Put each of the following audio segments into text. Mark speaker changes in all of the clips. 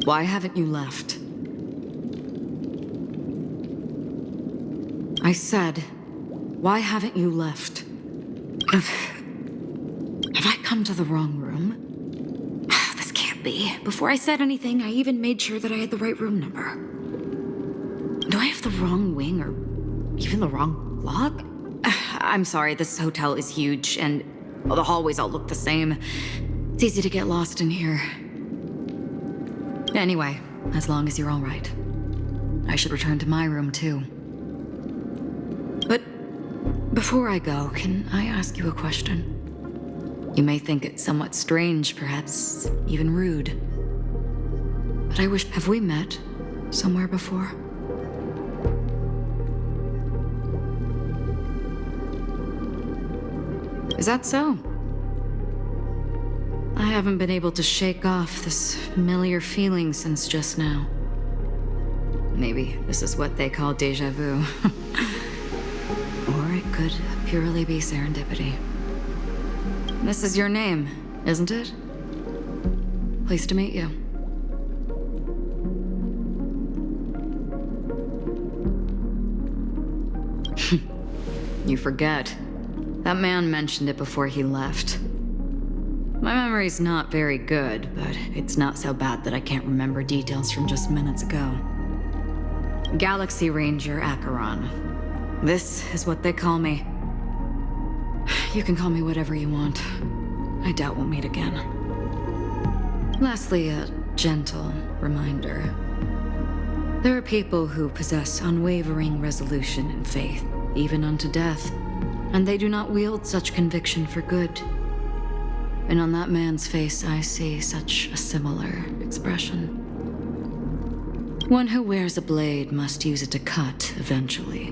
Speaker 1: Why haven't you left? I said, why haven't you left? Have I come to the wrong room? This can't be. Before I said anything, I even made sure that I had the right room number. Do I have the wrong wing or even the wrong lock? I'm sorry, this hotel is huge and the hallways all look the same. It's easy to get lost in here. Anyway, as long as you're all right. I should return to my room too. But before I go, can I ask you a question? You may think it somewhat strange, perhaps even rude. But I wish, have we met somewhere before? Is that so? I haven't been able to shake off this familiar feeling since just now. Maybe this is what they call déjà vu. Or it could purely be serendipity. This is your name, isn't it? Pleased to meet you. You forget. That man mentioned it before he left. My memory's not very good, but it's not so bad that I can't remember details from just minutes ago. Galaxy Ranger Acheron. This is what they call me. You can call me whatever you want. I doubt we'll meet again. Lastly, a gentle reminder. There are people who possess unwavering resolution and faith, even unto death, and they do not wield such conviction for good. And on that man's face, I see such a similar expression. One who wears a blade must use it to cut eventually.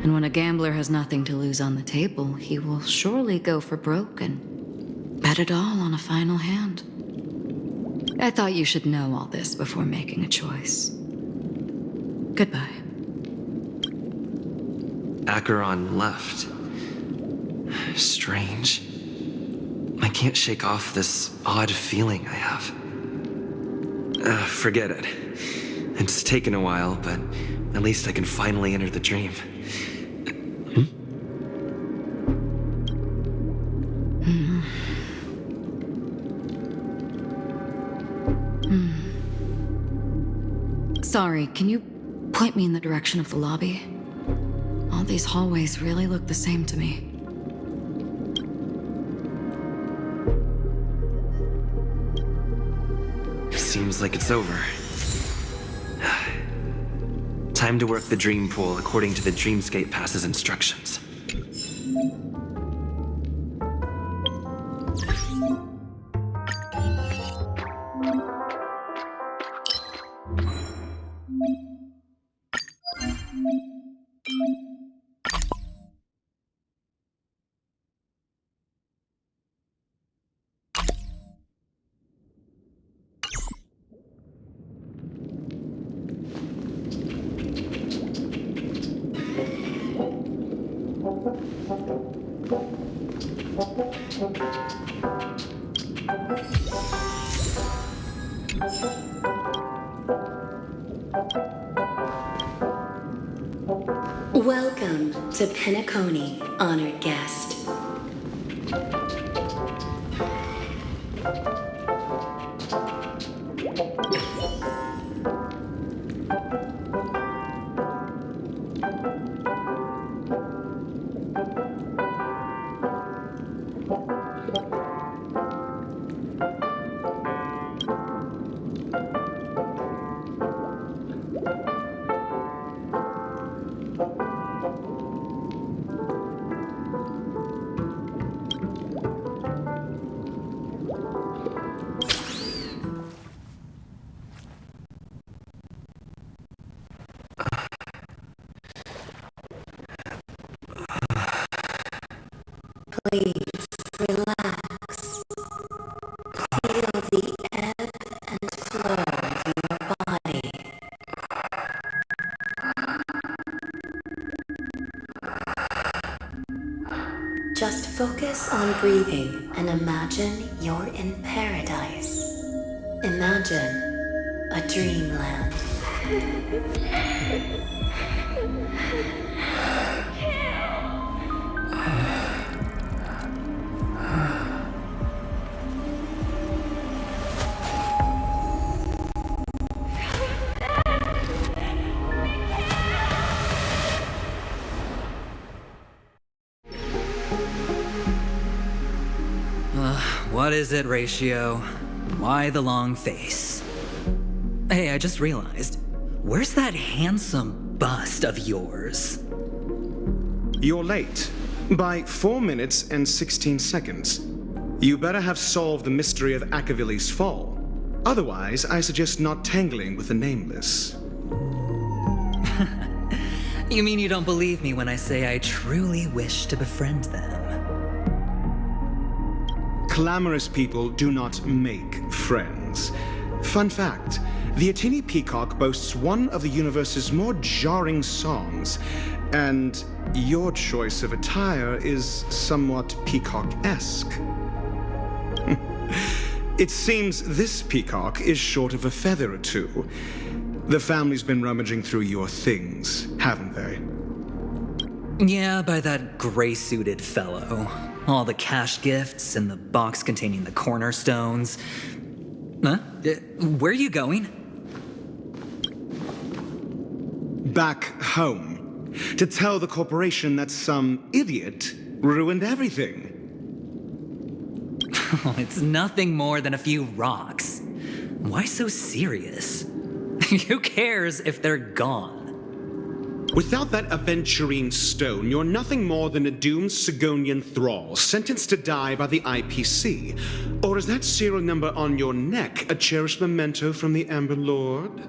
Speaker 1: And when a gambler has nothing to lose on the table, he will surely go for broke and bet it all on a final hand. I thought you should know all this before making a choice. Goodbye.
Speaker 2: Acheron left. Strange. I can't shake off this odd feeling I have. Forget it. It's taken a while, but at least I can finally enter the dream.
Speaker 1: Sorry, can you point me in the direction of the lobby? All these hallways really look the same to me.
Speaker 2: Seems like it's over. Time to work the dream pool according to the Dreamscape Pass's instructions.
Speaker 3: Welcome to Penacony, honored guest. Just focus on breathing and imagine you're in paradise. Imagine a dreamland.
Speaker 4: What is it, Ratio? Why the long face? Hey, I just realized, where's that handsome bust of yours?
Speaker 5: You're late. By 4 minutes and 16 seconds. You better have solved the mystery of Akavili's fall. Otherwise, I suggest not tangling with the nameless.
Speaker 4: You mean you don't believe me when I say I truly wish to befriend them?
Speaker 5: Clamorous people do not make friends. Fun fact, the Atini Peacock boasts one of the universe's more jarring songs, and your choice of attire is somewhat peacock-esque. It seems this peacock is short of a feather or two. The family's been rummaging through your things, haven't they?
Speaker 4: Yeah, by that gray-suited fellow. All the cash gifts and the box containing the cornerstones. Huh? Where are you going?
Speaker 5: Back home. To tell the corporation that some idiot ruined everything.
Speaker 4: It's nothing more than a few rocks. Why so serious? Who cares if they're gone?
Speaker 5: Without that aventurine stone, you're nothing more than a doomed Sigonian thrall, sentenced to die by the IPC. Or is that serial number on your neck a cherished memento from the Amber Lord?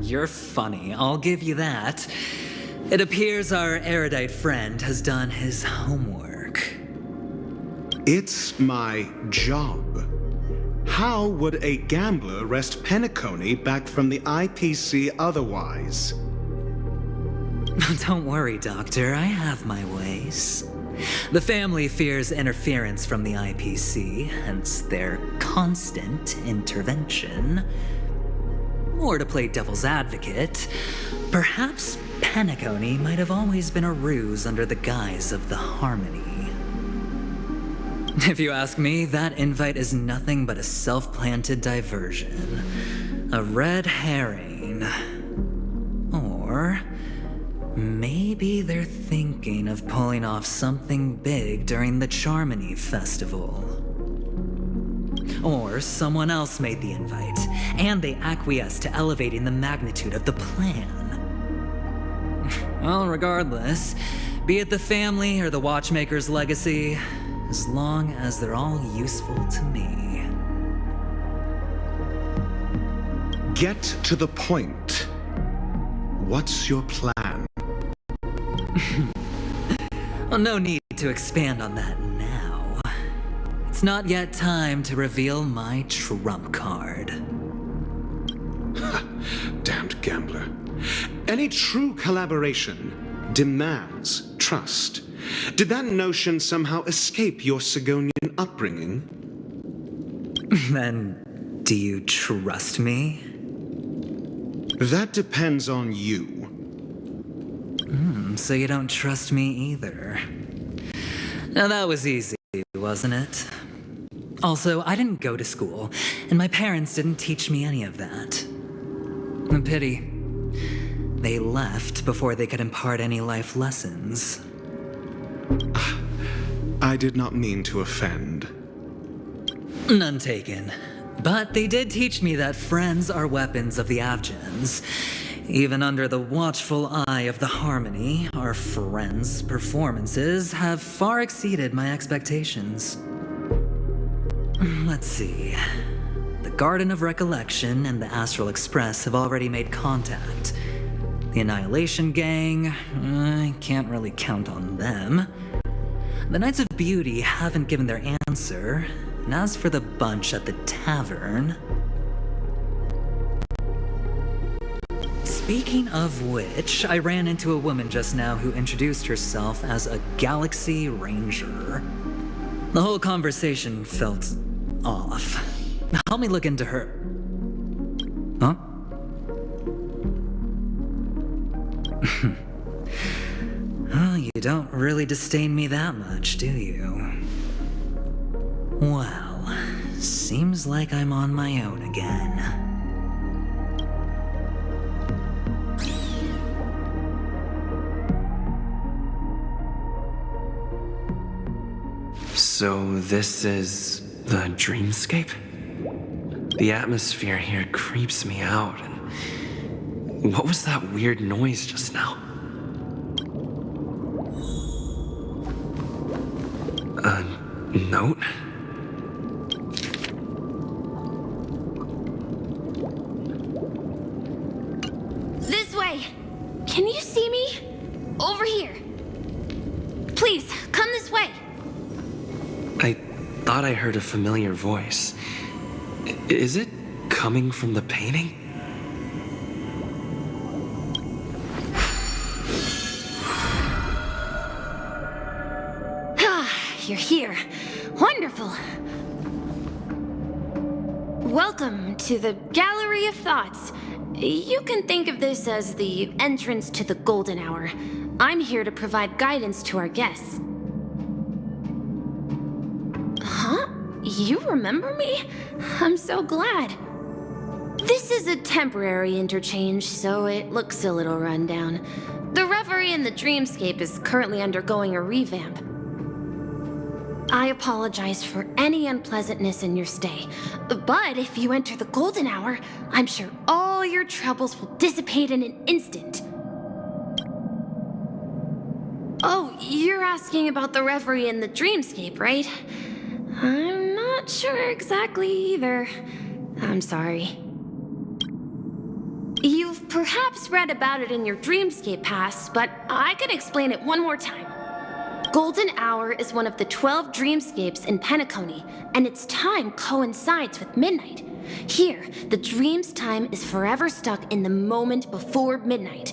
Speaker 4: You're funny, I'll give you that. It appears our erudite friend has done his homework.
Speaker 5: It's my job. How would a gambler wrest Penacony back from the IPC otherwise?
Speaker 4: Don't worry, Doctor, I have my ways. The family fears interference from the IPC, hence their constant intervention. Or to play devil's advocate, perhaps Penacony might have always been a ruse under the guise of the Harmony. If you ask me, that invite is nothing but a self-planted diversion. A red herring. Or maybe they're thinking of pulling off something big during the Charmony Festival. Or someone else made the invite, and they acquiesced to elevating the magnitude of the plan. Well, regardless, be it the family or the Watchmaker's legacy, as long as they're all useful to me.
Speaker 5: Get to the point. What's your plan?
Speaker 4: Well, no need to expand on that now. It's not yet time to reveal my trump card.
Speaker 5: Damned gambler. Any true collaboration demands trust. Did that notion somehow escape your Sigonian upbringing?
Speaker 4: Then, do you trust me?
Speaker 5: That depends on you.
Speaker 4: So you don't trust me either. Now that was easy, wasn't it? Also, I didn't go to school, and my parents didn't teach me any of that. A pity. They left before they could impart any life lessons.
Speaker 5: I did not mean to offend.
Speaker 4: None taken. But they did teach me that friends are weapons of the Avgens. Even under the watchful eye of the Harmony, our friends' performances have far exceeded my expectations. Let's see. The Garden of Recollection and the Astral Express have already made contact. The Annihilation Gang, I can't really count on them. The Knights of Beauty haven't given their answer, and as for the bunch at the tavern... Speaking of which, I ran into a woman just now who introduced herself as a Galaxy Ranger. The whole conversation felt off. Help me look into her. Huh? Oh, you don't really disdain me that much, do you? Well, seems like I'm on my own again.
Speaker 2: So this is the dreamscape? The atmosphere here creeps me out, and what was that weird noise just now? A note?
Speaker 6: This way! Can you see me? Over here. Please, come this way.
Speaker 2: I thought I heard a familiar voice. Is it coming from the painting?
Speaker 6: Ah, you're here. Wonderful. Welcome to the Gallery of Thoughts. You can think of this as the entrance to the golden hour. I'm here to provide guidance to our guests. Huh? You remember me? I'm so glad. This is a temporary interchange, so it looks a little rundown. The Reverie in the Dreamscape is currently undergoing a revamp. I apologize for any unpleasantness in your stay, but if you enter the golden hour, I'm sure all your troubles will dissipate in an instant. Oh, you're asking about the Reverie in the Dreamscape, right? I'm not sure exactly either. I'm sorry. You've perhaps read about it in your Dreamscape past, but I can explain it one more time. Golden Hour is one of the 12 dreamscapes in Penacony, and its time coincides with midnight. Here, the dream's time is forever stuck in the moment before midnight.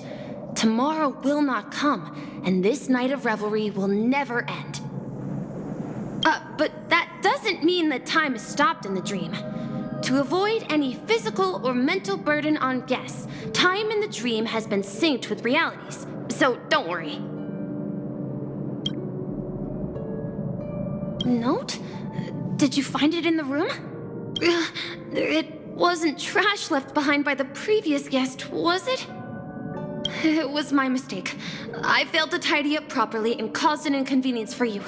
Speaker 6: Tomorrow will not come, and this night of revelry will never end. But that doesn't mean that time is stopped in the dream. To avoid any physical or mental burden on guests, time in the dream has been synced with realities, so don't worry. Note? Did you find it in the room? It wasn't trash left behind by the previous guest, was it? It was my mistake. I failed to tidy up properly and caused an inconvenience for you.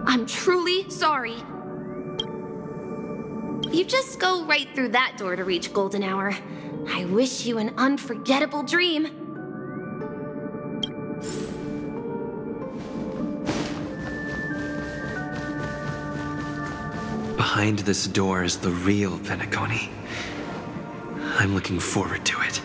Speaker 6: I'm truly sorry. You just go right through that door to reach Golden Hour. I wish you an unforgettable dream.
Speaker 2: Behind this door is the real Penacony. I'm looking forward to it.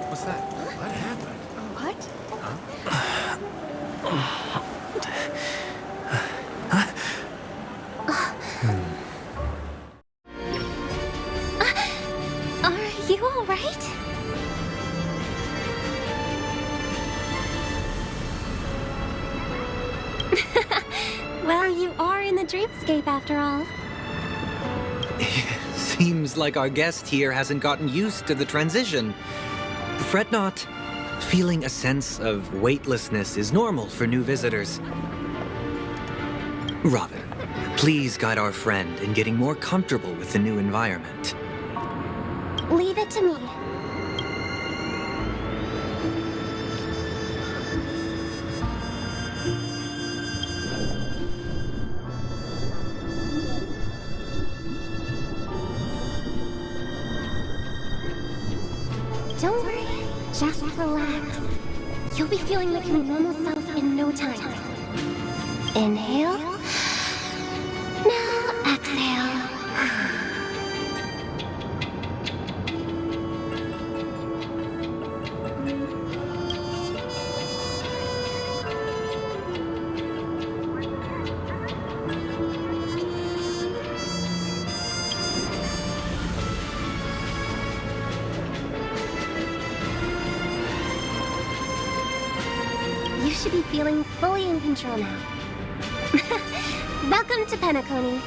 Speaker 5: What's that? What happened?
Speaker 6: What? Are you all right?
Speaker 7: Well, you are in the dreamscape after all.
Speaker 8: Seems like our guest here hasn't gotten used to the transition. Fret not. Feeling a sense of weightlessness is normal for new visitors. Robin, please guide our friend in getting more comfortable with the new environment.
Speaker 7: Leave it to me. Don't worry, just relax. You'll be feeling like your normal self in no time. Inhale. Now exhale. You should be feeling fully in control now. Welcome to Penacony.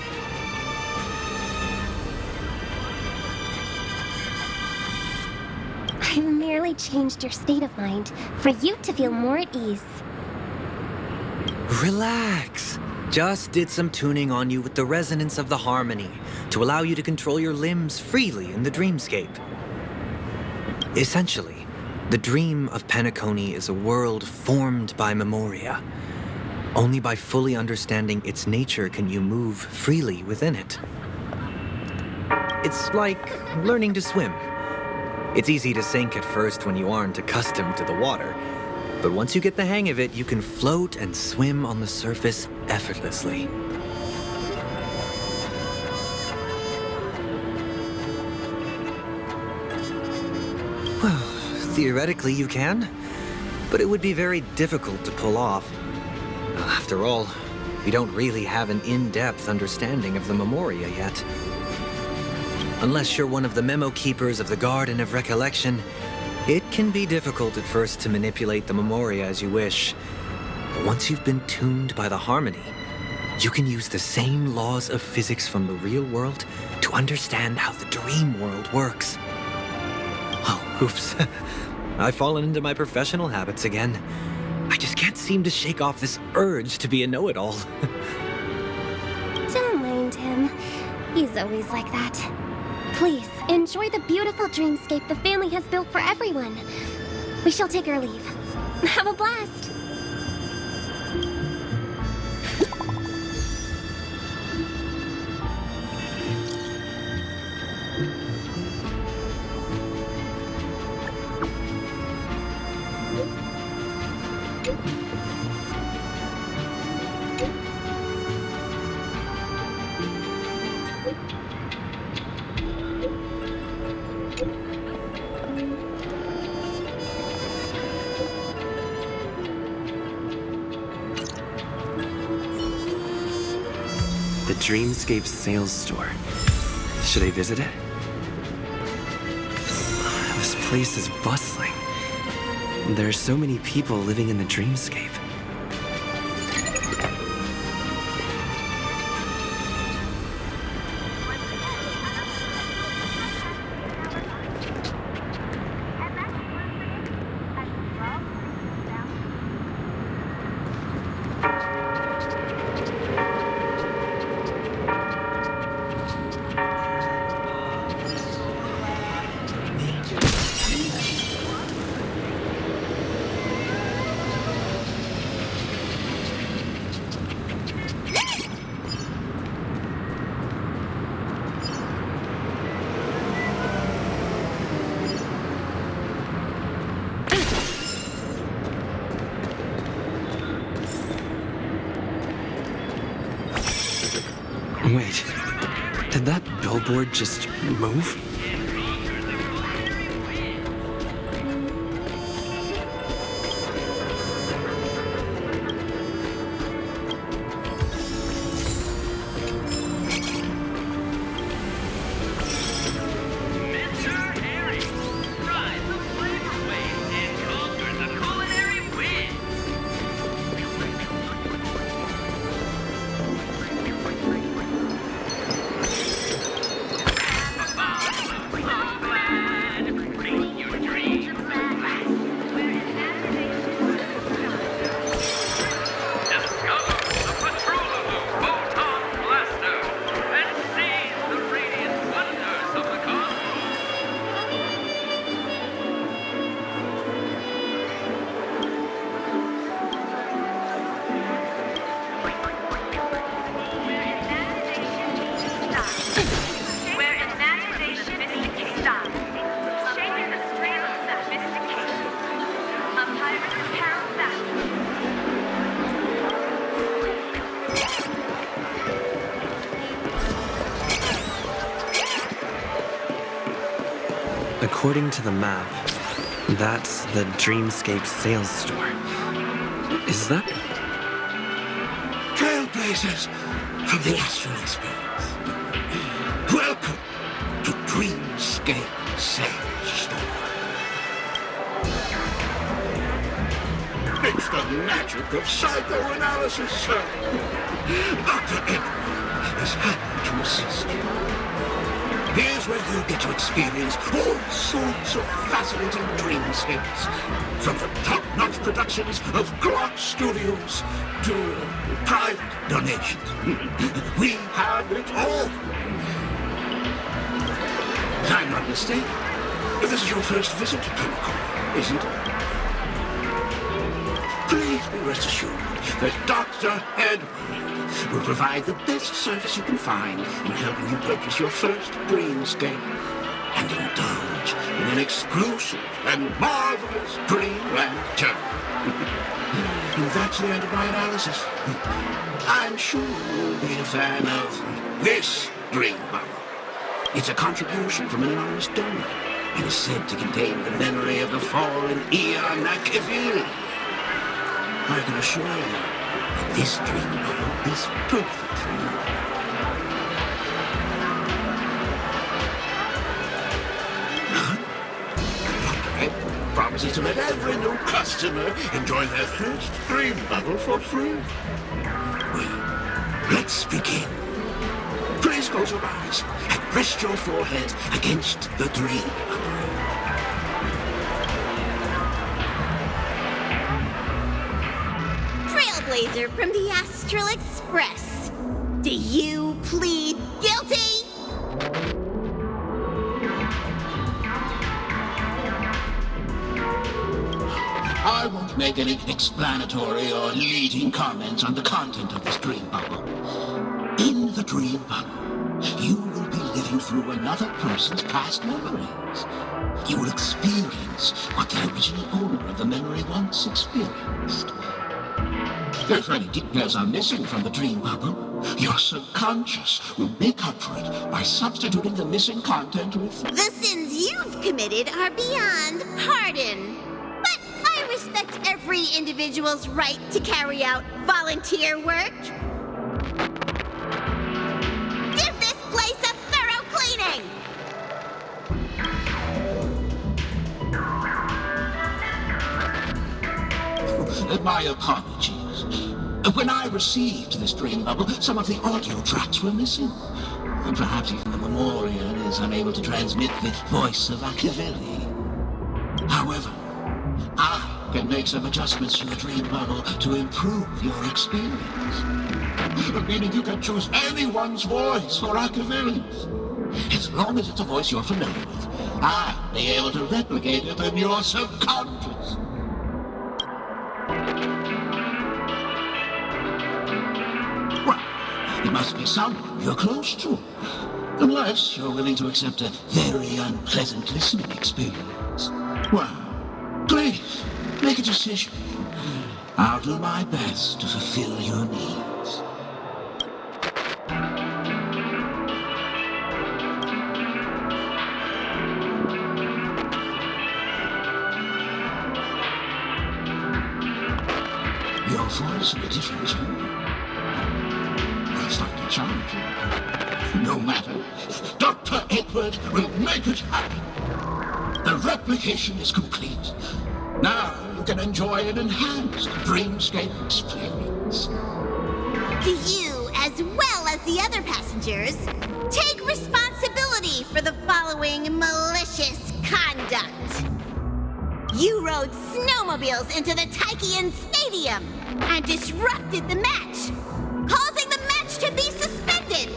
Speaker 7: I merely changed your state of mind for you to feel more at ease.
Speaker 8: Relax. Just did some tuning on you with the resonance of the harmony to allow you to control your limbs freely in the dreamscape. Essentially, the dream of Penacony is a world formed by memoria. Only by fully understanding its nature can you move freely within it. It's like learning to swim. It's easy to sink at first when you aren't accustomed to the water. But once you get the hang of it, you can float and swim on the surface effortlessly. Well, theoretically you can, but it would be very difficult to pull off. After all, we don't really have an in-depth understanding of the memoria yet. Unless you're one of the memo keepers of the Garden of Recollection, it can be difficult at first to manipulate the memoria as you wish. But once you've been tuned by the harmony, you can use the same laws of physics from the real world to understand how the dream world works. Oh, oops. I've fallen into my professional habits again. I just can't seem to shake off this urge to be a know-it-all.
Speaker 7: Don't mind him. He's always like that. Please, enjoy the beautiful dreamscape the family has built for everyone. We shall take our leave. Have a blast!
Speaker 2: The Dreamscape sales store. Should I visit it? This place is bustling. There are so many people living in the Dreamscape. Wait, did that billboard just move? according to the map, that's the Dreamscape sales store. Is that?
Speaker 9: Trailblazers from the Astral Experience. Welcome to Dreamscape Sales Store. It's the magic of psychoanalysis, sir. Dr. Edward is happy to assist you. Here's where you get to experience all sorts of fascinating dreamscapes. From the top-notch productions of Glock Studios to private donations. We have it all. If I'm not mistaken, this is your first visit to Penacony, isn't it? Please be rest assured that Dr. Edward will provide the best service you can find in helping you purchase your first dreamscape and indulge in an exclusive and marvelous dreamland journey. And that's the end of my analysis. I'm sure you'll be a fan of this dream bubble. It's a contribution from an anonymous donor and is said to contain the memory of the fallen Eon Machiavelli. I can assure you that this dream bubble is perfect for you. Dr. Ed promises to let every new customer enjoy their first dream bubble for free. Well, let's begin. Please close your eyes and rest your forehead against the dream bubble.
Speaker 10: Trailblazer from the Astral Express. Do you plead guilty?
Speaker 9: I won't make any explanatory or leading comments on the content of this dream bubble. In the dream bubble, you will be living through another person's past memories. You will experience what the original owner of the memory once experienced. If any details are missing from the dream bubble, your subconscious will make up for it by substituting the missing content with...
Speaker 10: The sins you've committed are beyond pardon. But I respect every individual's right to carry out volunteer work. Give this place a thorough cleaning!
Speaker 9: My apologies. When I received this dream bubble, some of the audio tracks were missing. And perhaps even the memorial is unable to transmit the voice of Machiavelli. However, I can make some adjustments to the dream bubble to improve your experience. Meaning you can choose anyone's voice for Machiavelli's. As long as it's a voice you're familiar with, I'll be able to replicate it in your subconscious. Well, it must be someone you're close to. Unless you're willing to accept a very unpleasant listening experience. Well, please, make a decision. I'll do my best to fulfill your needs. Your voice in a different tone. That's like to challenge you. No matter. Dr. Edward will make it happen. The replication is complete. Now you can enjoy an enhanced dreamscape experience.
Speaker 10: Do you, as well as the other passengers, take responsibility for the following malicious conduct? You rode snowmobiles into the Taikian Stadium and disrupted the match, causing the match to be suspended.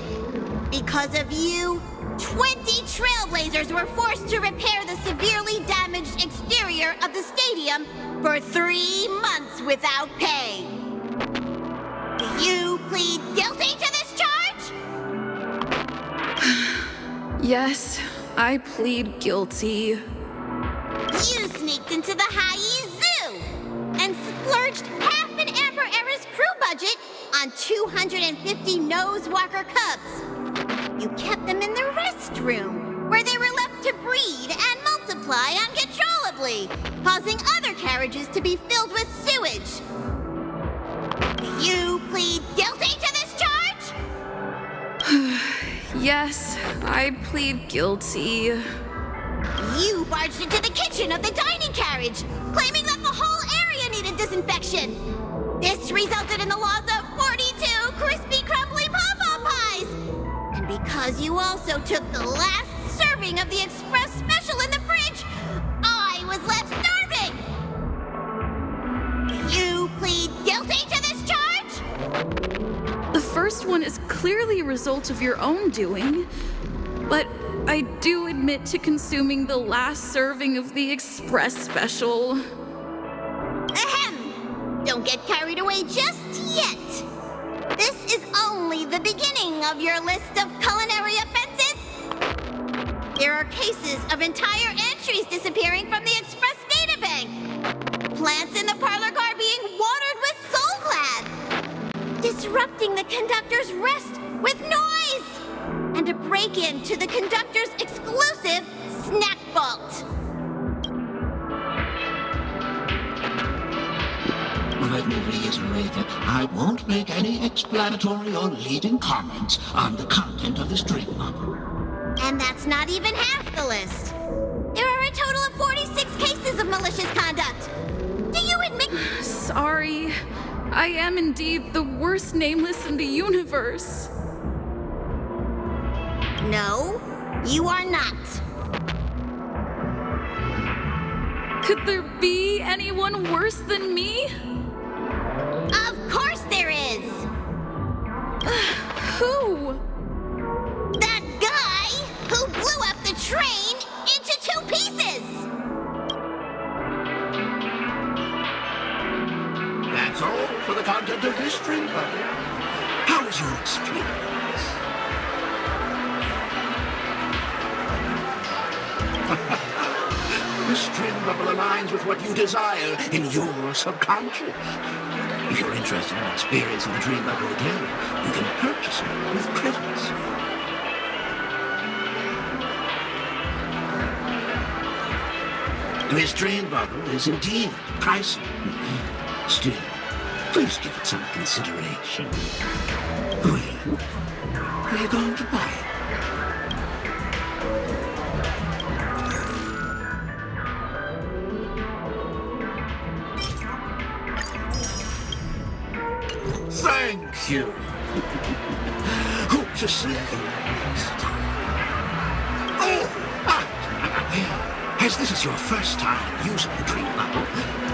Speaker 10: Because of you, 20 trailblazers were forced to repair the severely damaged exterior of the stadium for 3 months without pay. Do you plead guilty to this charge?
Speaker 11: Yes, I plead guilty.
Speaker 10: You sneaked into the Hayi Zoo and splurged half an Amber Era's crew budget on 250 Nosewalker cubs. You kept them in the restroom, where they were left to breed and multiply. repeatedly, causing other carriages to be filled with sewage. Do you plead guilty to this charge?
Speaker 11: Yes, I plead guilty.
Speaker 10: You barged into the kitchen of the dining carriage, claiming that the whole area needed disinfection. This resulted in the loss of 42 crispy, crumbly pom-pom pies. And because you also took the last serving of the express special in the fridge, I was left starving. Do you plead guilty to this charge?
Speaker 11: The first one is clearly a result of your own doing, but I do admit to consuming the last serving of the express special.
Speaker 10: Ahem! Don't get carried away just yet. This is only the beginning of your list of culinary offenses. There are cases of entire entries disappearing from the express databank. Plants in the parlor car being watered with Soul Glad. Disrupting the conductor's rest with noise. And a break-in to the conductor's exclusive snack vault.
Speaker 9: Let me reiterate that I won't make any explanatory or leading comments on the content of this dream bubble.
Speaker 10: And that's not even half the list. There are a total of 46 cases of malicious conduct. Do you admit?
Speaker 11: Sorry. I am indeed the worst nameless in the universe.
Speaker 10: No, you are not.
Speaker 11: Could there be anyone worse than me?
Speaker 10: Of course there is!
Speaker 11: Who?
Speaker 10: That guy who blew up the train into 2 pieces!
Speaker 9: That's all for the content of this dream bubble. How was your experience? This dream bubble aligns with what you desire in your subconscious. If you're interested in experiencing the dream bubble again, you can purchase it with credits. This dream bubble is indeed pricey. Still, please give it some consideration. When are you going to buy it? Thank you. Hope to see you next time. As this is your first time using the dream bubble,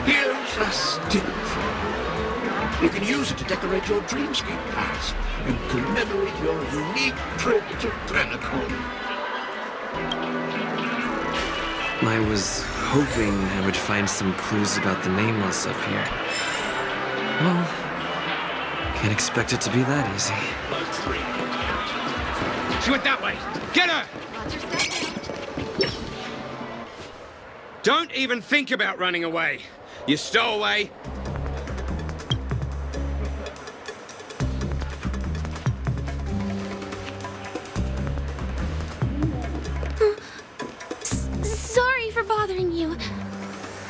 Speaker 9: here's a sticker for you. You can use it to decorate your dreamscape pass and commemorate your unique trip to Penacony.
Speaker 2: I was hoping I would find some clues about the nameless up here. Well, can't expect it to be that easy.
Speaker 12: She went that way. Get her! Don't even think about running away. You stowaway.
Speaker 7: Sorry for bothering you.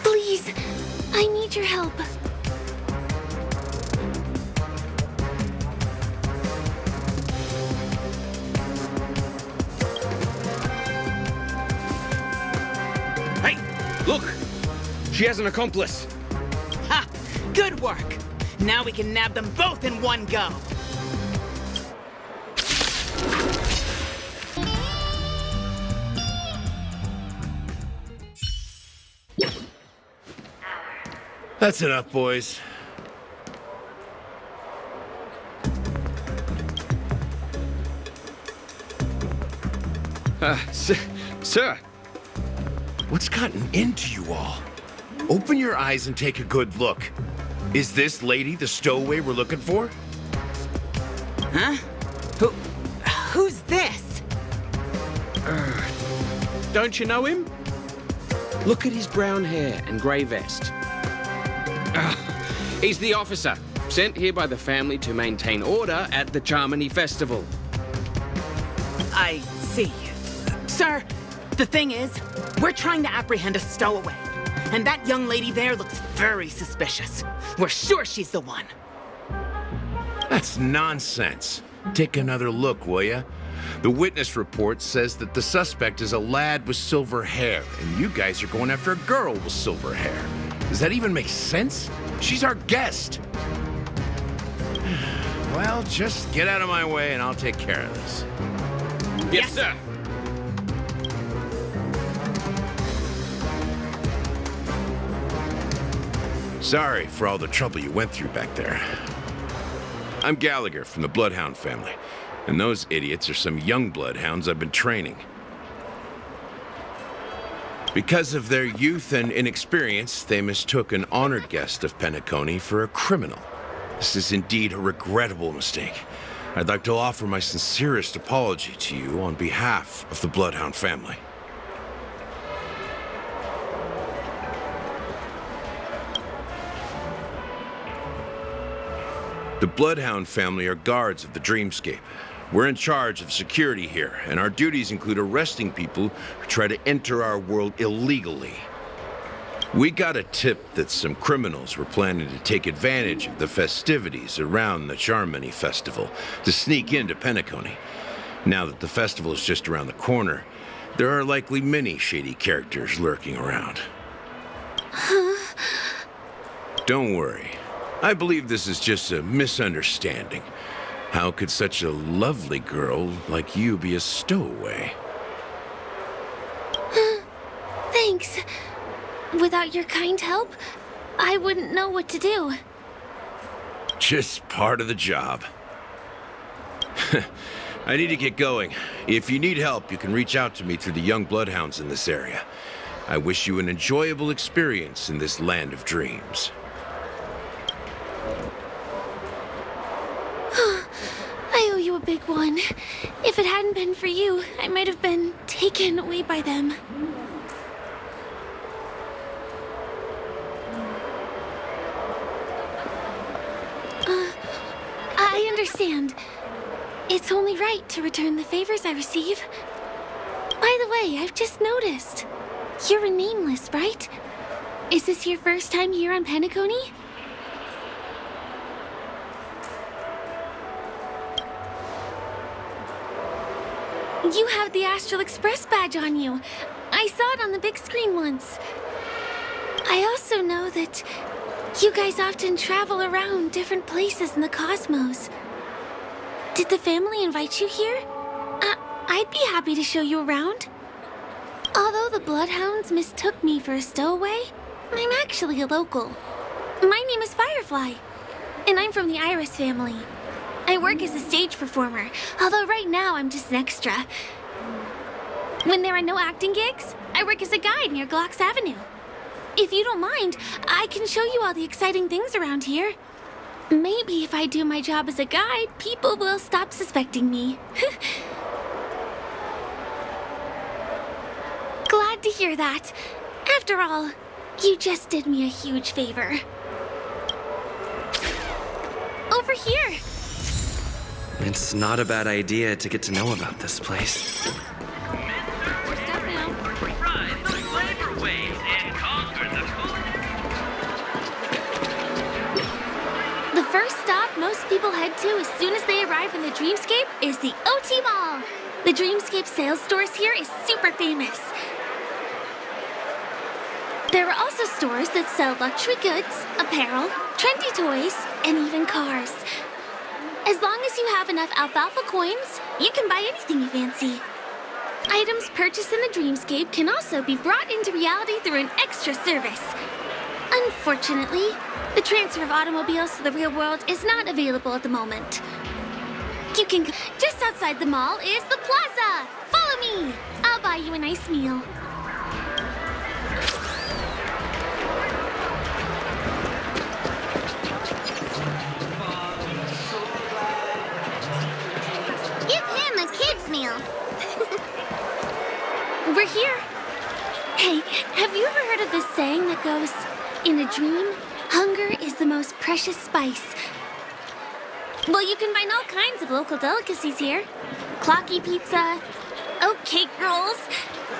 Speaker 7: Please, I need your help.
Speaker 12: Hey, look! She has an accomplice.
Speaker 13: Ha! Good work! Now we can nab them both in one go!
Speaker 14: That's enough, boys.
Speaker 12: Sir.
Speaker 14: What's gotten into you all? Open your eyes and take a good look. Is this lady the stowaway we're looking for?
Speaker 13: Huh? Who's this?
Speaker 12: Don't you know him? Look at his brown hair and grey vest. He's the officer, sent here by the family to maintain order at the Charmony Festival.
Speaker 13: I see. Sir, the thing is, we're trying to apprehend a stowaway. and that young lady there looks very suspicious. We're sure she's the one.
Speaker 14: That's nonsense. Take another look, will ya? The witness report says that the suspect is a lad with silver hair, and you guys are going after a girl with silver hair. Does that even make sense? She's our guest. Well, just get out of my way and I'll take care of this.
Speaker 12: Yes, sir.
Speaker 14: Sorry for all the trouble you went through back there. I'm Gallagher from the Bloodhound family, and those idiots are some young bloodhounds I've been training. Because of their youth and inexperience, they mistook an honored guest of Penacony for a criminal. This is indeed a regrettable mistake. I'd like to offer my sincerest apology to you on behalf of the Bloodhound family. The Bloodhound family are guards of the Dreamscape. We're in charge of security here, and our duties include arresting people who try to enter our world illegally. We got a tip that some criminals were planning to take advantage of the festivities around the Charmony Festival to sneak into Penacony. Now that the festival is just around the corner, there are likely many shady characters lurking around. Don't worry. I believe this is just a misunderstanding. How could such a lovely girl like you be a stowaway?
Speaker 6: Thanks. Without your kind help, I wouldn't know what to do.
Speaker 14: Just part of the job. I need to get going. If you need help, you can reach out to me through the young bloodhounds in this area. I wish you an enjoyable experience in this land of dreams.
Speaker 6: I owe you a big one. If it hadn't been for you, I might have been taken away by them. I understand. It's only right to return the favors I receive. By the way, I've just noticed. You're a nameless, right? Is this your first time here on Penacony? You have the Astral Express badge on you. I saw it on the big screen once. I also know that you guys often travel around different places in the cosmos. Did the family invite you here? I'd be happy to show you around. Although the Bloodhounds mistook me for a stowaway, I'm actually a local. My name is Firefly, and I'm from the Iris family. I work as a stage performer, although right now I'm just an extra. When there are no acting gigs, I work as a guide near Glocks Avenue. If you don't mind, I can show you all the exciting things around here. Maybe if I do my job as a guide, people will stop suspecting me. Glad to hear that. After all, you just did me a huge favor. Over here.
Speaker 2: It's not a bad idea to get to know about this place.
Speaker 6: The first stop most people head to as soon as they arrive in the Dreamscape is the OT Mall. The Dreamscape sales stores here is super famous. There are also stores that sell luxury goods, apparel, trendy toys, and even cars. As long as you have enough alfalfa coins, you can buy anything you fancy. Items purchased in the Dreamscape can also be brought into reality through an extra service. Unfortunately, the transfer of automobiles to the real world is not available at the moment. You can... Just outside the mall is the plaza! Follow me! I'll buy you a nice meal.
Speaker 10: Give him a kid's meal.
Speaker 6: We're here. Hey, have you ever heard of this saying that goes, in a dream, hunger is the most precious spice? Well, you can find all kinds of local delicacies here. Clocky pizza, oat cake rolls,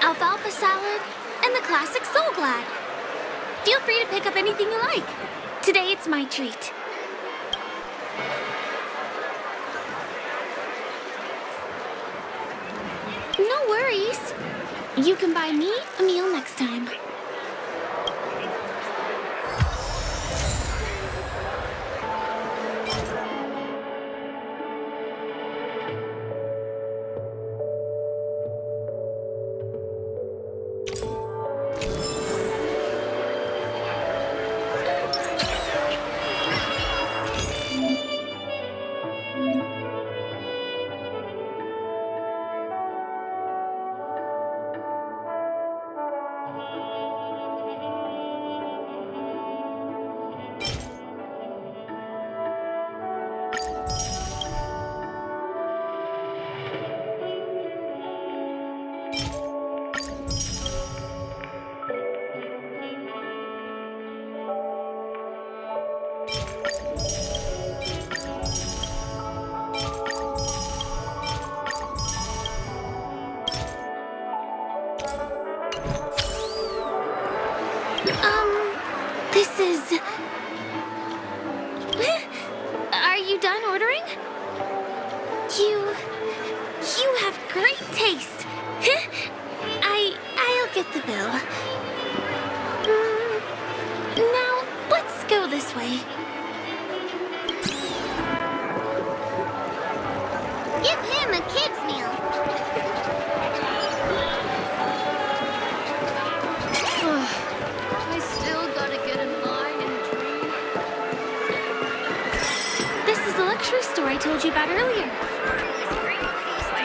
Speaker 6: alfalfa salad, and the classic Soul Glad. feel free to pick up anything you like. Today it's my treat. No worries. You can buy me a meal next time. This is... Are you done ordering? You have great taste. I'll get the bill. Now, let's go this way.
Speaker 7: Give him a kid's meal.
Speaker 1: I still gotta get in line and drink.
Speaker 6: This is the luxury store I told you about earlier.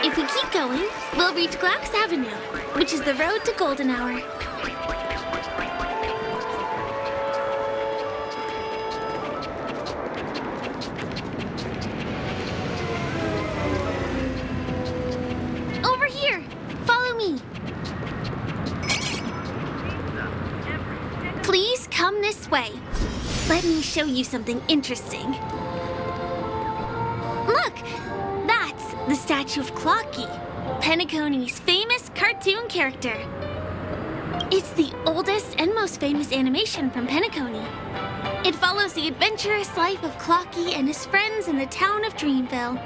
Speaker 6: If we keep going, we'll reach Glax Avenue, which is the road to Golden Hour. Over here! Follow me! Please come this way. Let me show you something interesting. Look! That's the statue of Clocky, Penacony's famous cartoon character. It's the oldest and most famous animation from Penacony. It follows the adventurous life of Clocky and his friends in the town of Dreamville.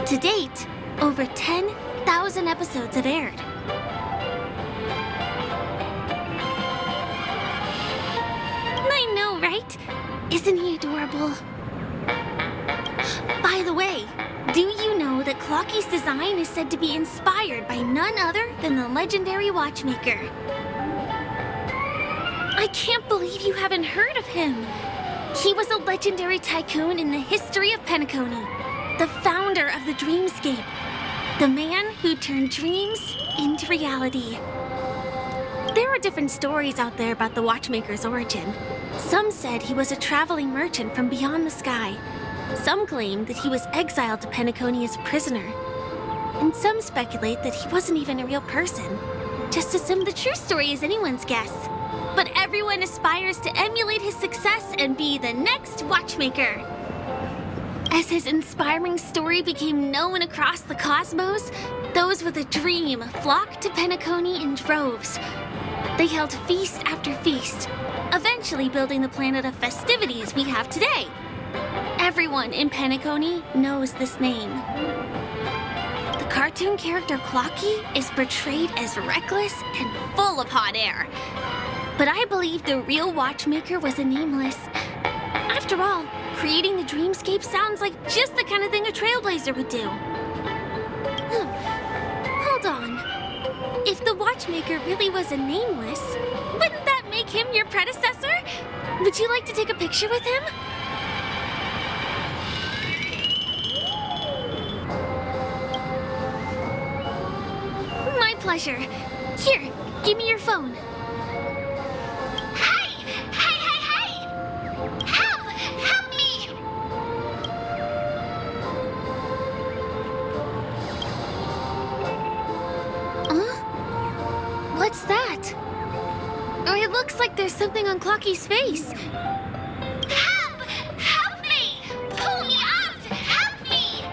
Speaker 6: To date, over 10,000 episodes have aired. I know, right? Isn't he adorable? By the way, do you know that Clocky's design is said to be inspired by none other than the legendary watchmaker? I can't believe you haven't heard of him. He was a legendary tycoon in the history of Penacony, the founder of the Dreamscape, the man who turned dreams into reality. There are different stories out there about the watchmaker's origin. Some said he was a traveling merchant from beyond the sky. Some claim that he was exiled to Penacony as a prisoner. And some speculate that he wasn't even a real person. Just assume the true story is anyone's guess. But everyone aspires to emulate his success and be the next watchmaker. As his inspiring story became known across the cosmos, those with a dream flocked to Penacony in droves. They held feast after feast, eventually building the planet of festivities we have today. Everyone in Penacony knows this name. The cartoon character Clocky is portrayed as reckless and full of hot air. But I believe the real watchmaker was a nameless. After all, creating the dreamscape sounds like just the kind of thing a trailblazer would do. Hold on. If the watchmaker really was a nameless, wouldn't that make him your predecessor? Would you like to take a picture with him? My pleasure. Here, give me your phone.
Speaker 7: Hey! Hey, hey, hey! Help! Help me!
Speaker 6: What's that? Oh, it looks like there's something on Clocky's face.
Speaker 7: Help! Help me! Pull me out! Help me!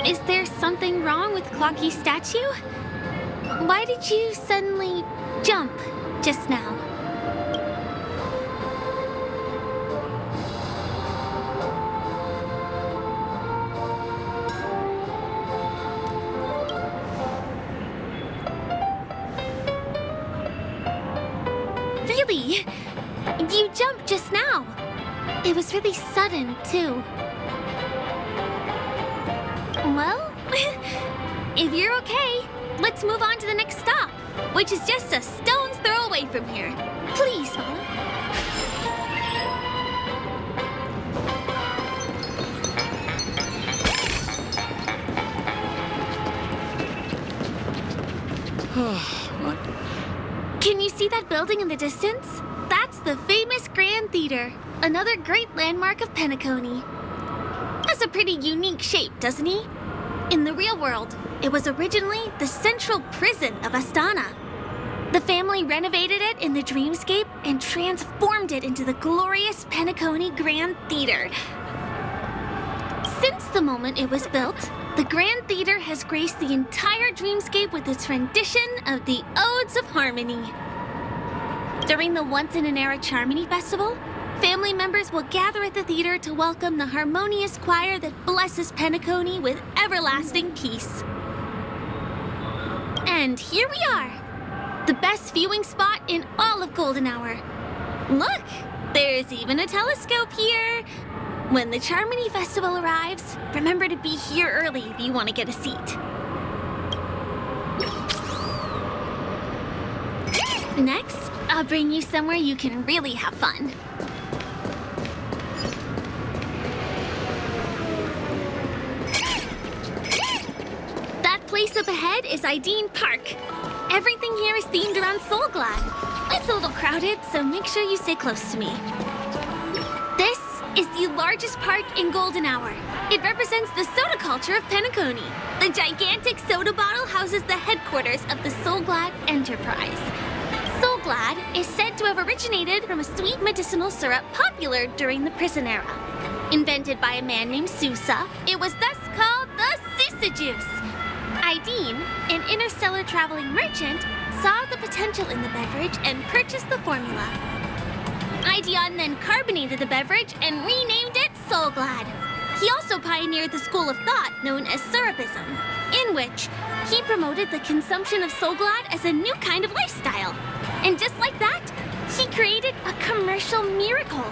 Speaker 6: Is there something wrong with Clocky's statue? Why did you suddenly jump just now? Really? You jumped just now. It was really sudden, too. Well, if you're okay, let's move on to the next stop, which is just a stone's throw away from here. Please follow.
Speaker 11: What?
Speaker 6: Can you see that building in the distance? That's the famous Grand Theater, another great landmark of Penacony. Has a pretty unique shape, doesn't he? In the real world, it was originally the central prison of Astana. The family renovated it in the dreamscape and transformed it into the glorious Penacony Grand Theater. Since the moment it was built, the Grand Theater has graced the entire dreamscape with its rendition of the Odes of Harmony. During the Once-in-an-Era Charmony Festival, family members will gather at the theater to welcome the harmonious choir that blesses Penacony with everlasting peace. And here we are, the best viewing spot in all of Golden Hour. Look, there's even a telescope here. When the Charmony Festival arrives, remember to be here early if you want to get a seat. Next, I'll bring you somewhere you can really have fun. That place up ahead is Ideen Park. Everything here is themed around Soulglad. It's a little crowded, so make sure you stay close to me. This is the largest park in Golden Hour. It represents the soda culture of Penacony. The gigantic soda bottle houses the headquarters of the Soulglad Enterprise. Soulglad is said to have originated from a sweet medicinal syrup popular during the prison era. Invented by a man named Sousa, it was thus called the Sousa Juice. Ideen, an interstellar traveling merchant, saw the potential in the beverage and purchased the formula. Ideon then carbonated the beverage and renamed it Soulglad. He also pioneered the school of thought known as Syrupism, in which he promoted the consumption of Soulglad as a new kind of lifestyle. And just like that, he created a commercial miracle.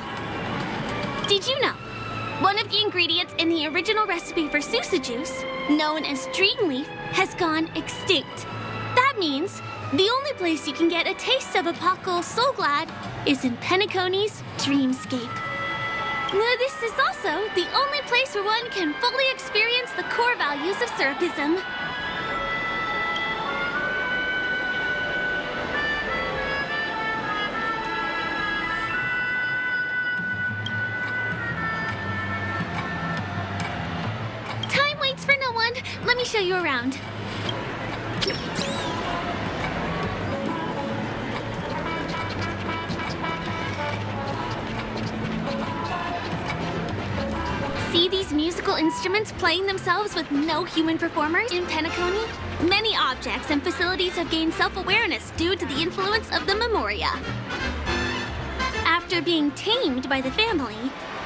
Speaker 6: Did you know? One of the ingredients in the original recipe for Sousa Juice, known as Dreamleaf, has gone extinct. That means the only place you can get a taste of Apocal Soulglad is in Penacony's Dreamscape. Now, this is also the only place where one can fully experience the core values of Syrupism. Time waits for no one. Let me show you around. See these musical instruments playing themselves with no human performers in Penacony? Many objects and facilities have gained self-awareness due to the influence of the Memoria. After being tamed by the family,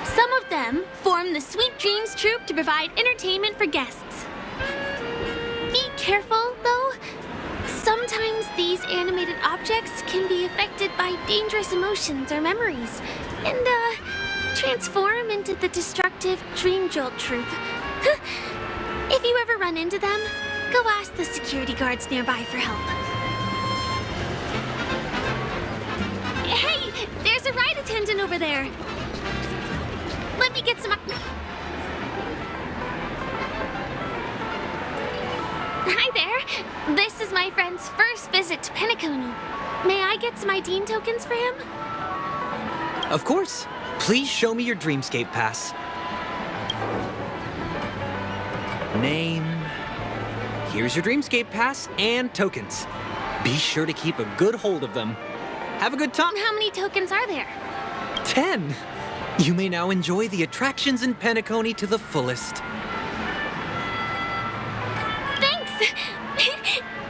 Speaker 6: some of them form the Sweet Dreams Troupe to provide entertainment for guests. Be careful, though. Sometimes these animated objects can be affected by dangerous emotions or memories, and, transform into the destructive Dream Jolt Troupe. If you ever run into them, go ask the security guards nearby for help. Hey, there's a ride attendant over there. Let me get some... Hi there. This is my friend's first visit to Penacony. May I get some Ideen tokens for him?
Speaker 8: Of course. Please show me your Dreamscape pass. Name. Here's your Dreamscape pass and tokens. Be sure to keep a good hold of them. Have a good time.
Speaker 6: How many tokens are there?
Speaker 8: 10. You may now enjoy the attractions in Penacony to the fullest.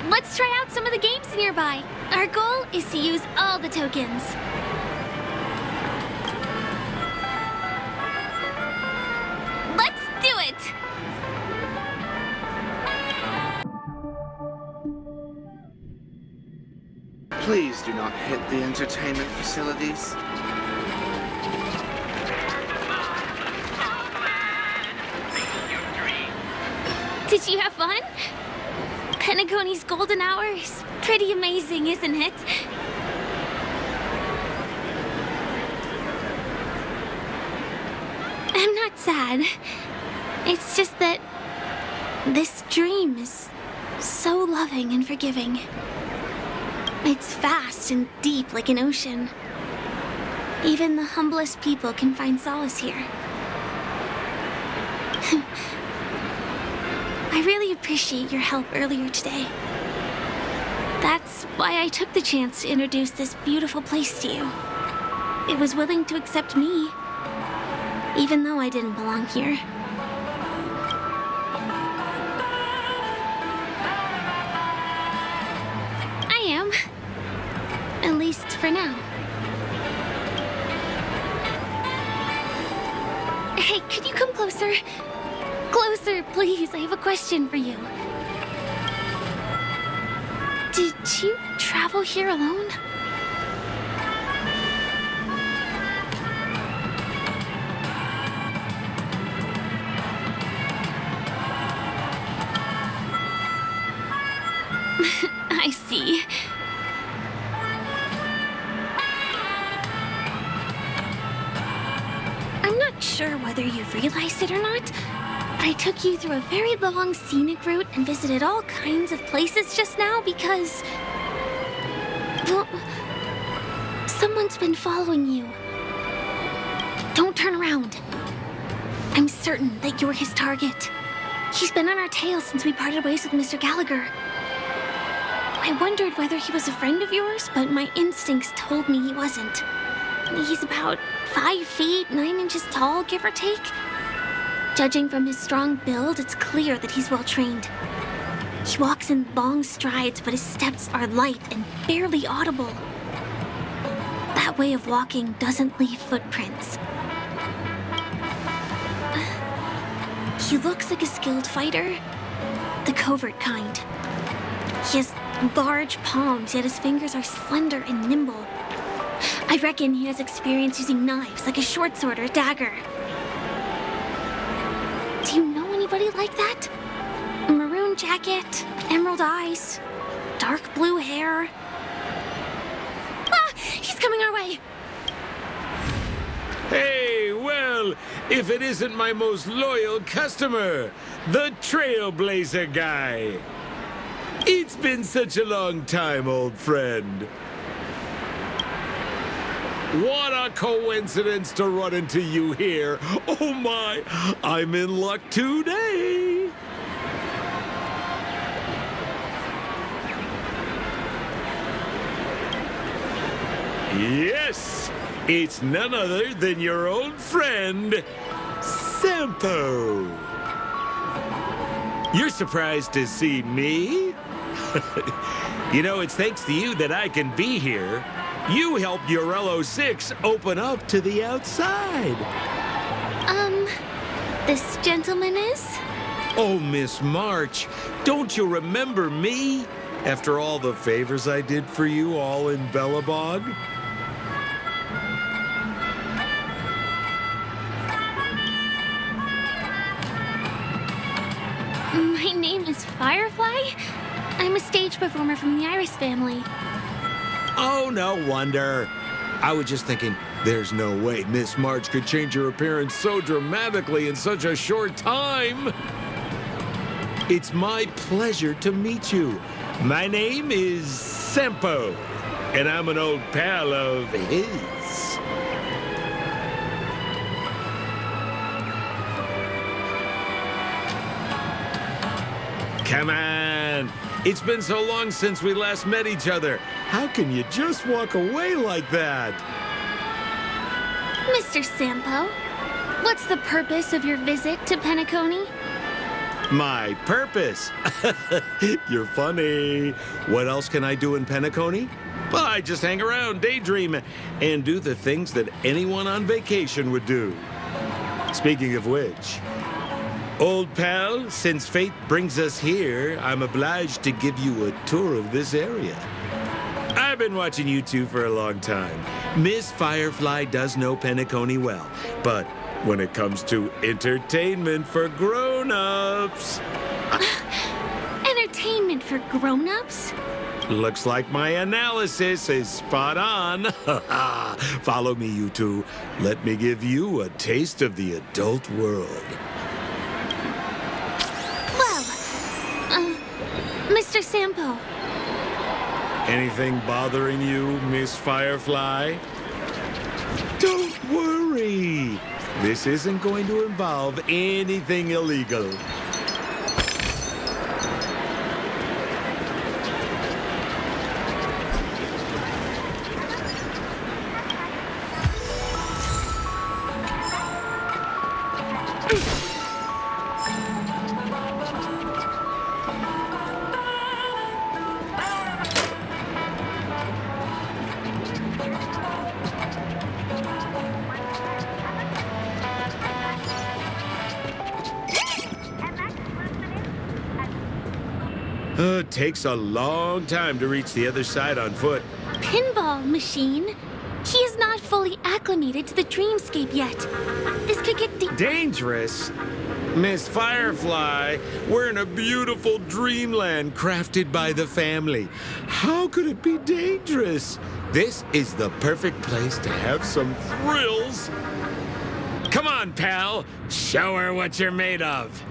Speaker 7: Let's try out some of the games nearby. Our goal is to use all the tokens. Let's do it!
Speaker 15: Please do not hit the entertainment facilities.
Speaker 7: Did you have fun? Penacony's golden hour is pretty amazing, isn't it? I'm not sad. It's just that this dream is so loving and forgiving. It's vast and deep like an ocean. Even the humblest people can find solace here. I really appreciate your help earlier today. That's why I took the chance to introduce this beautiful place to you. It was willing to accept me, even though I didn't belong here. I am. At least for now. Hey, could you come closer? Closer, please. I have a question for you. Did you travel here alone? I see. I'm not sure whether you've realized it or not, but I took you through a very long scenic route and visited all kinds of places just now because... well, someone's been following you. Don't turn around. I'm certain that you're his target. He's been on our tail since we parted ways with Mr. Gallagher. I wondered whether he was a friend of yours, but my instincts told me he wasn't. He's about 5 feet, 9 inches tall, give or take. Judging from his strong build, it's clear that he's well-trained. He walks in long strides, but his steps are light and barely audible. That way of walking doesn't leave footprints. He looks like a skilled fighter, the covert kind. He has large palms, yet his fingers are slender and nimble. I reckon he has experience using knives, like a short sword or a dagger. Do you know anybody like that? A maroon jacket, emerald eyes, dark blue hair. Ah! He's coming our way!
Speaker 16: Hey, well, if it isn't my most loyal customer, the Trailblazer guy. It's been such a long time, old friend. What a coincidence to run into you here. Oh my, I'm in luck today. Yes, it's none other than your old friend, Sampo. You're surprised to see me? You know, it's thanks to you that I can be here. You helped Urello 6 open up to the outside.
Speaker 7: This gentleman is?
Speaker 16: Oh, Miss March, don't you remember me? After all the favors I did for you all in Bellabog?
Speaker 7: My name is Firefly. I'm a stage performer from the Iris family.
Speaker 16: Oh, no wonder. I was just thinking, there's no way Miss March could change her appearance so dramatically in such a short time. It's my pleasure to meet you. My name is Sampo, and I'm an old pal of his. Come on. It's been so long since we last met each other. How can you just walk away like that?
Speaker 7: Mr. Sampo, what's the purpose of your visit to Penacony?
Speaker 16: My purpose. You're funny. What else can I do in Penacony? Well, I just hang around, daydream, and do the things that anyone on vacation would do. Speaking of which, old pal, since fate brings us here, I'm obliged to give you a tour of this area. I've been watching you two for a long time. Miss Firefly does know Penacony well, but when it comes to entertainment for grown-ups...
Speaker 7: Entertainment for grown-ups?
Speaker 16: Looks like my analysis is spot on. Follow me, you two. Let me give you a taste of the adult world.
Speaker 7: Well, Mr. Sampo.
Speaker 16: Anything bothering you, Miss Firefly? Don't worry. This isn't going to involve anything illegal. It takes a long time to reach the other side on foot.
Speaker 7: Pinball machine? He is not fully acclimated to the dreamscape yet. This could get
Speaker 16: dangerous? Miss Firefly, we're in a beautiful dreamland crafted by the family. How could it be dangerous? This is the perfect place to have some thrills. Come on, pal. Show her what you're made of.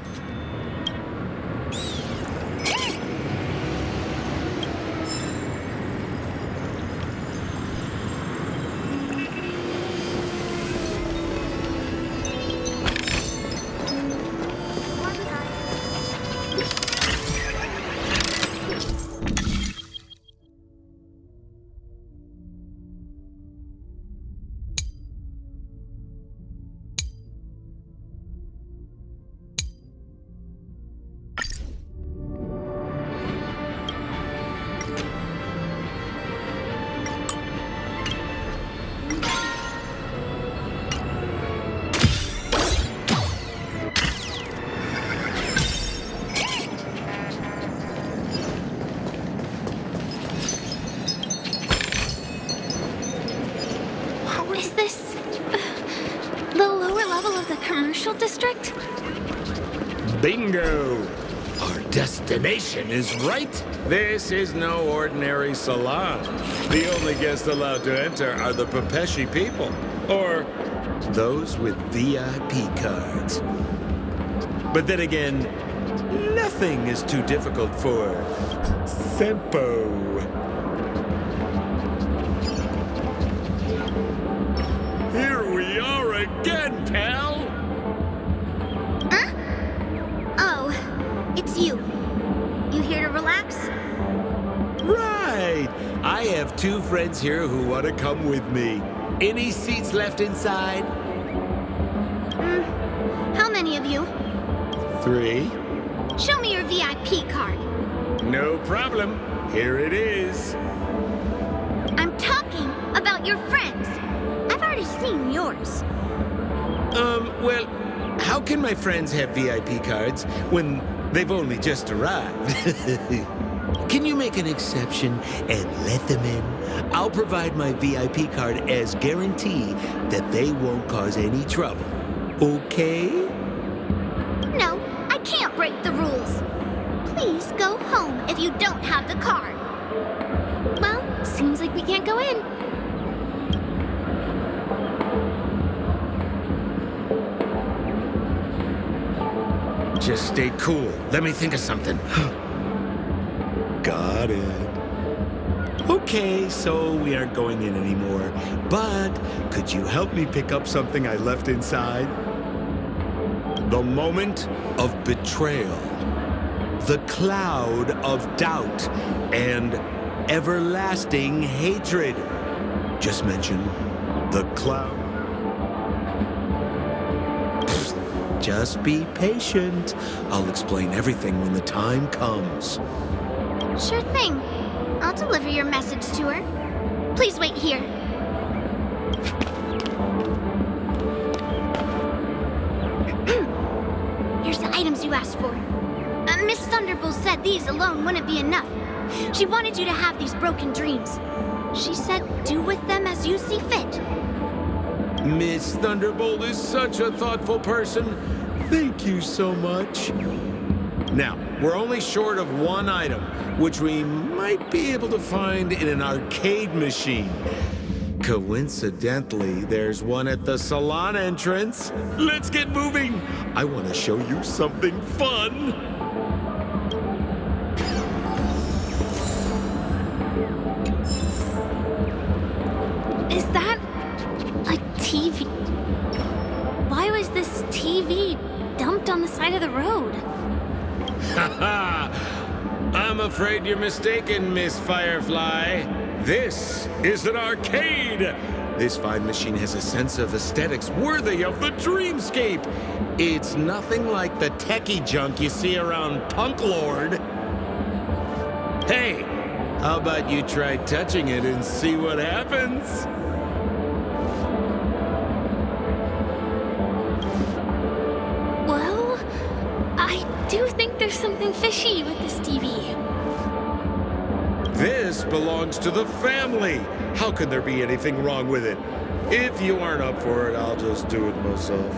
Speaker 7: District?
Speaker 16: Bingo! Our destination is right. This is no ordinary salon. The only guests allowed to enter are the Pepeshi people, or those with VIP cards. But then again, nothing is too difficult for Sampo. Here we are again, pal!
Speaker 10: It's you. You here to relax?
Speaker 16: Right! I have two friends here who want to come with me. Any seats left inside?
Speaker 10: How many of you?
Speaker 16: 3.
Speaker 10: Show me your VIP card.
Speaker 16: No problem. Here it is.
Speaker 10: I'm talking about your friends. I've already seen yours.
Speaker 16: Well, how can my friends have VIP cards when they've only just arrived? Can you make an exception and let them in? I'll provide my VIP card as guarantee that they won't cause any trouble. Okay?
Speaker 10: No, I can't break the rules. Please go home if you don't have the card.
Speaker 7: Well, seems like we can't go in.
Speaker 16: Just stay cool. Let me think of something. Got it. Okay, so we aren't going in anymore. But could you help me pick up something I left inside? The moment of betrayal. The cloud of doubt and everlasting hatred. Just mention the cloud. Just be patient. I'll explain everything when the time comes.
Speaker 7: Sure thing. I'll deliver your message to her. Please wait here. Here's the items you asked for. Miss Thunderbolt said these alone wouldn't be enough. She wanted you to have these broken dreams. She said do with them as you see fit.
Speaker 16: Miss Thunderbolt is such a thoughtful person. Thank you so much. Now, we're only short of one item, which we might be able to find in an arcade machine. Coincidentally, there's one at the salon entrance. Let's get moving. I want to show you something fun.
Speaker 7: Is that a TV? Why was this TV dumped on the side of the road?
Speaker 16: I'm afraid you're mistaken, Miss Firefly. This is an arcade. This fine machine has a sense of aesthetics worthy of the dreamscape. It's nothing like the techie junk you see around Punk Lord. Hey, how about you try touching it and see what happens?
Speaker 7: Well, I do think there's something fishy with this TV.
Speaker 16: This belongs to the family. How can there be anything wrong with it? If you aren't up for it, I'll just do it myself.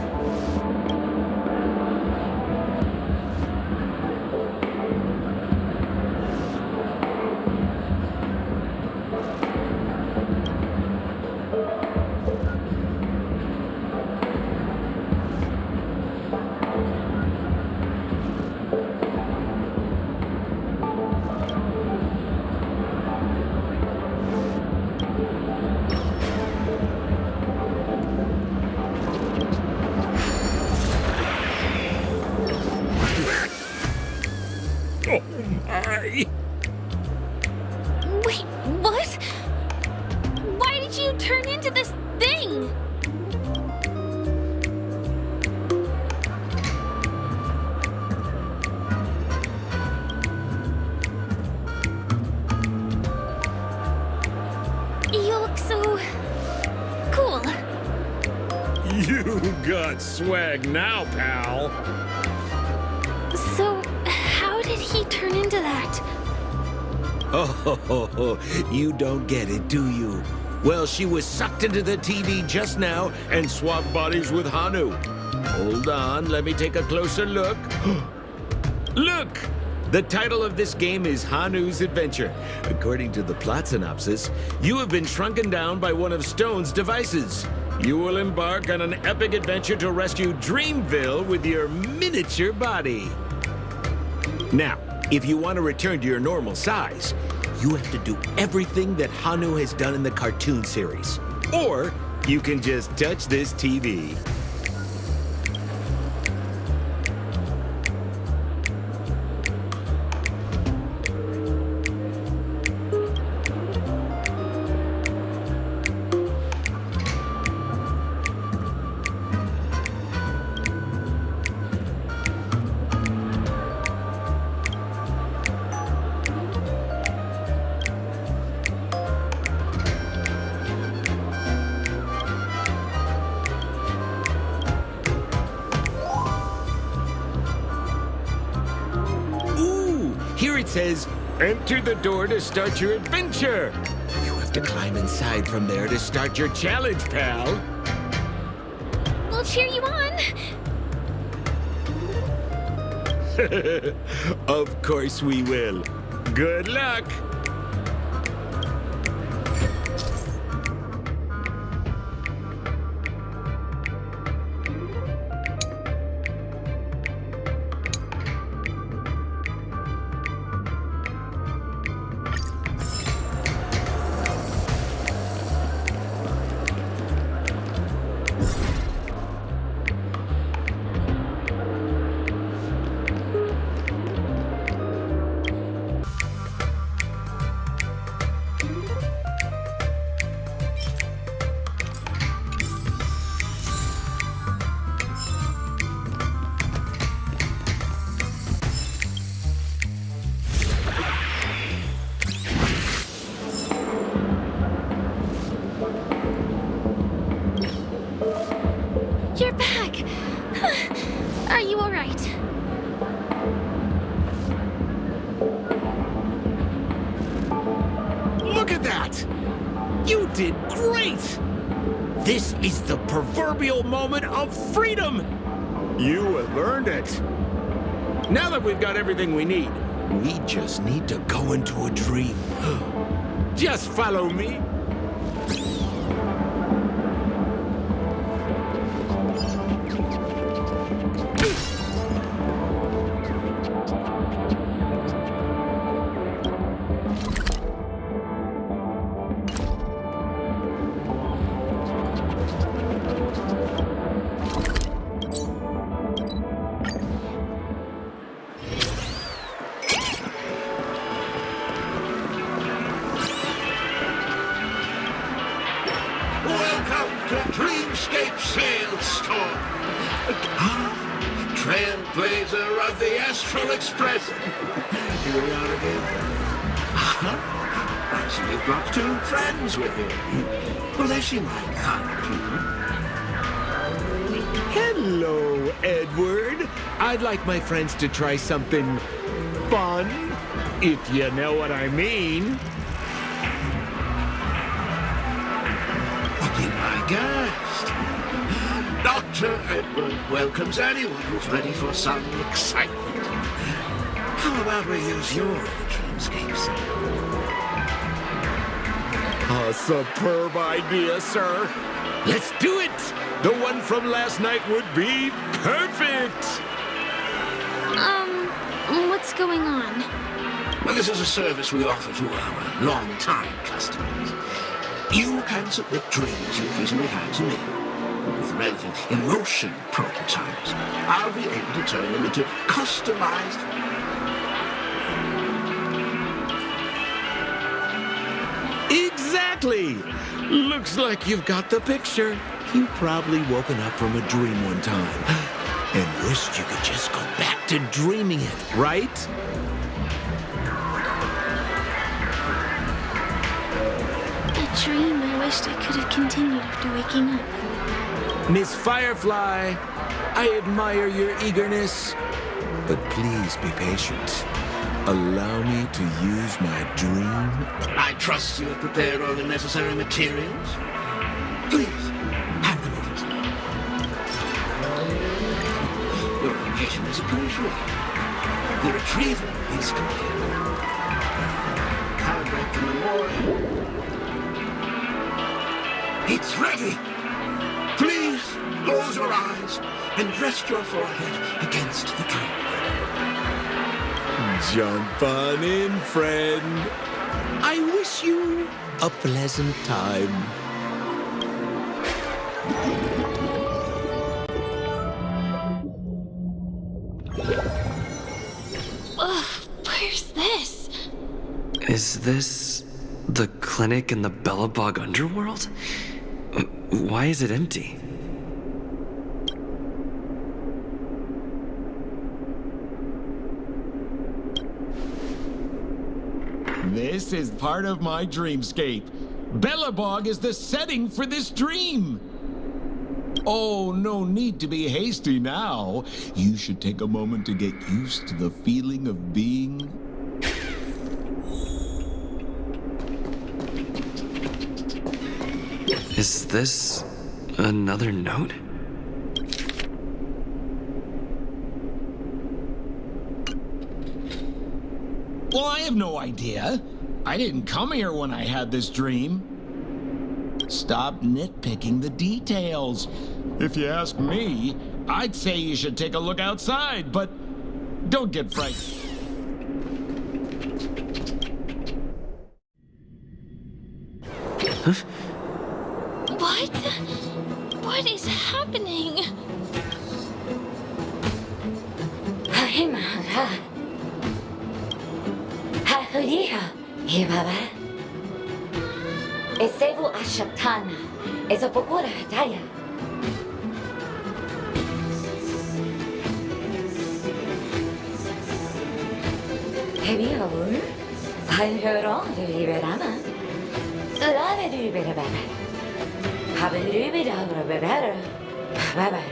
Speaker 16: Oh my!
Speaker 7: Wait, what? Why did you turn into this thing? You look so cool.
Speaker 16: You got swag now, pal.
Speaker 7: So, how did he turn into that?
Speaker 16: Oh, you don't get it, do you? Well, she was sucked into the TV just now and swapped bodies with Hanu. Hold on, let me take a closer look. Look! The title of this game is Hanu's Adventure. According to the plot synopsis, you have been shrunken down by one of Stone's devices. You will embark on an epic adventure to rescue Dreamville with your miniature body. Now, if you want to return to your normal size, you have to do everything that Hanu has done in the cartoon series. Or you can just touch this TV. Here it says, enter the door to start your adventure. You have to climb inside from there to start your challenge, pal.
Speaker 7: We'll cheer you on.
Speaker 16: Of course we will. Good luck. not! You did great! This is the proverbial moment of freedom! You have earned it. Now that we've got everything we need, we just need to go into a dream. Just follow me.
Speaker 9: Dreamscape Sailstorm. Trailblazer of the Astral Express. Here we are again. I see you've brought two friends with you. Well, they seem like fun people.
Speaker 16: Hello, Edward. I'd like my friends to try something fun, if you know what I mean.
Speaker 9: Be my guest. Dr. Edward welcomes anyone who's ready for some excitement. How about we use your dreamscapes?
Speaker 16: A superb idea, sir. Let's do it. The one from last night would be perfect.
Speaker 7: What's going on?
Speaker 9: Well, this is a service we offer to our long-time customers. You can submit dreams you've recently had to me. With relevant emotion prototypes, I'll be able to turn them into customized...
Speaker 16: Exactly! Looks like you've got the picture. You've probably woken up from a dream one time and wished you could just go back to dreaming it, right?
Speaker 7: A dream I wished I could have continued after waking up.
Speaker 16: Miss Firefly, I admire your eagerness, but please be patient. Allow me to use my dream.
Speaker 9: I trust you have prepared all the necessary materials. Please, hand them over to me. Your occasion is appreciated. The retrieval is complete. Calibrate the memorial. It's ready. Please close your eyes and rest your forehead against the camera.
Speaker 16: Jump on in, friend. I wish you a pleasant time.
Speaker 7: Ugh, where's this?
Speaker 2: Is this the clinic in the Bellabog underworld? Why is it empty?
Speaker 16: This is part of my dreamscape. Bellabog is the setting for this dream. Oh, no need to be hasty now. You should take a moment to get used to the feeling of being...
Speaker 2: Is this another note?
Speaker 16: Well, I have no idea. I didn't come here when I had this dream. Stop nitpicking the details. If you ask me, I'd say you should take a look outside, but don't get frightened.
Speaker 2: Huh?
Speaker 7: What? What is happening?
Speaker 3: Esevu Ashatana, Ezopokura Hataya. Heavy over, I heard all the Liberama. Lave the Liberama. Have a little bit of a better. Baba.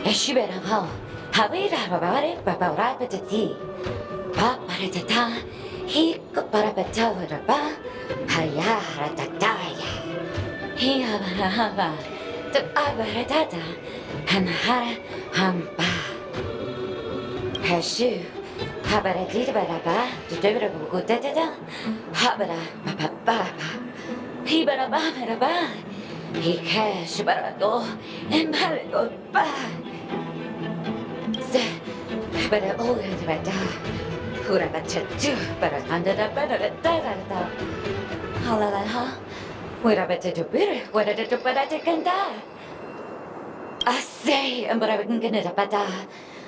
Speaker 3: Eshibera Hall. Have it about it, Papa Rapatati. Papa Tata. He got Parapata. Haya ratataya. Hiya barahaba. To abaratata. Hanahara hampa. Hashu. Habaratita baraba. To debra bugutata. Habara bababa. Hibara babaraba. Hikash barado. Embargo ba. Bara oga bada. Hura bachatu. Bara kanda da bara da da da. Halalaha. Wira bachatu bir. Wira da bara da kanda. Asay ambara kanda da bada.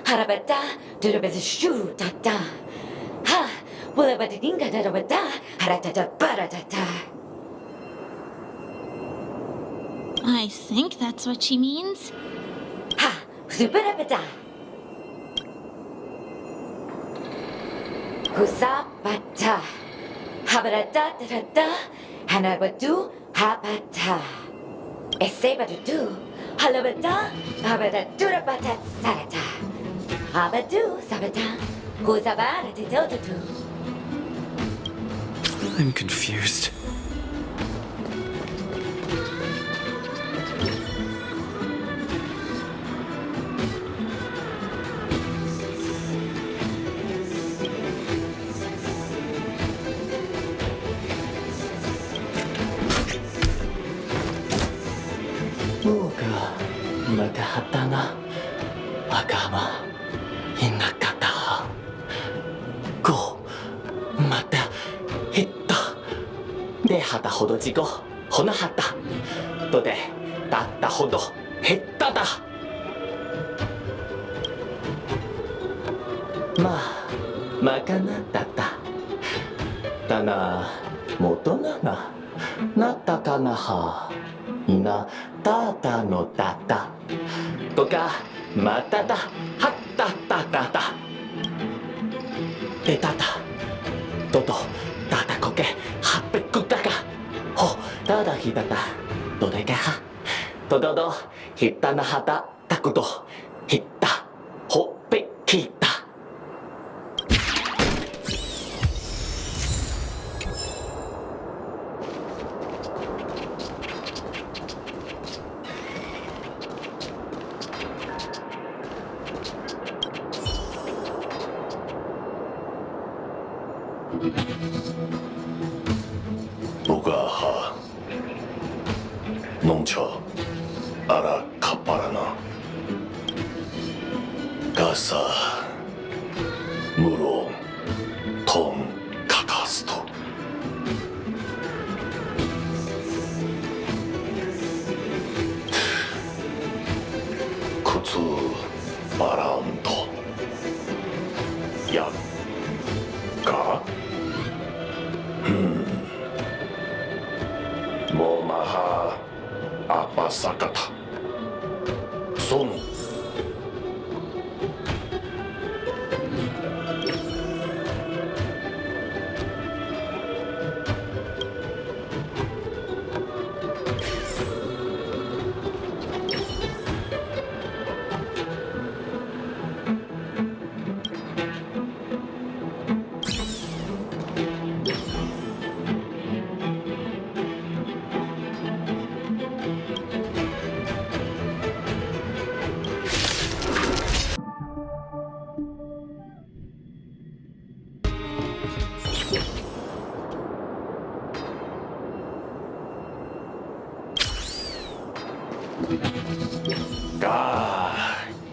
Speaker 3: Harabada. Dura bada shu da da. Ha. Wira bada dinga da bada. Harata da bara da da.
Speaker 7: I think that's what she means.
Speaker 3: Ha. Super bada. Husapata. Habarata da da. Hanabadu habata. Esebadu. Halabata. Habadatu bata sarata. Habadu sabata. Husabara tidotu.
Speaker 2: I'm confused.
Speaker 17: Matahata agama hinakata go mata hitta de hata hodo jigo honahata to de datta hodo hetta da makana datta dana motona ga natta kana ha na tata no tataとかまたたはったたたたでたたととたたこけはっぺくたかほただひたたどでけはとどどひったなはたたくとひったほっぺきた
Speaker 18: Bugaha Nongcha Ara Kaparana Gasa Muro Ton Kakasto Kutsu Baranto Yakka Momaha Apasakata Son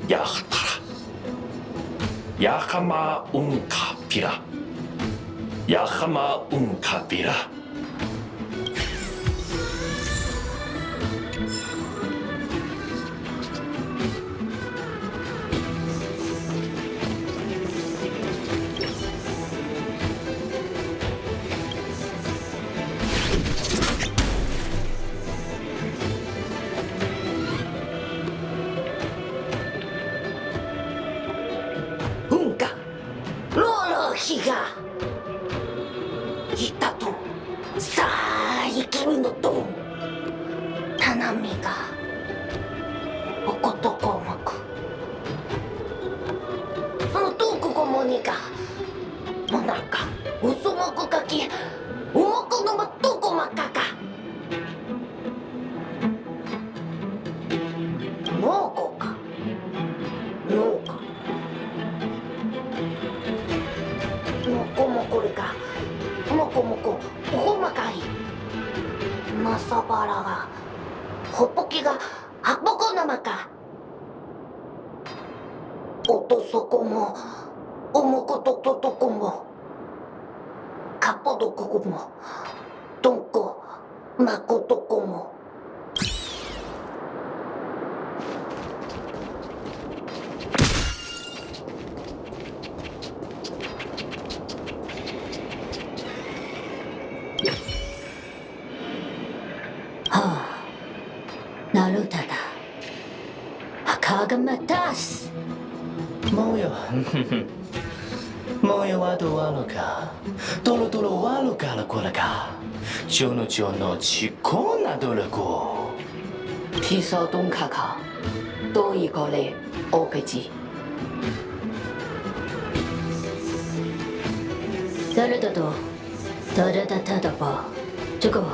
Speaker 18: Yahtara Yakama Unkapira Yakama Unkapira
Speaker 3: Higa Hitato Sai Kimi no to Tanami ga Okotoko maku Sono toku gomoni ga Monaka Usomaku kaki Umoku no サバラがほっぽきがはっぽこ生かおとそこもおもことととこもかっぽどここもどんこまことこもなるただ墓がまたす
Speaker 17: もうよもうよはどうあるかとろとろわるからこらかちょのちょのちこなどれこ
Speaker 3: 提烧东卡卡多一个嘞欧个鸡誰だと誰だただば这个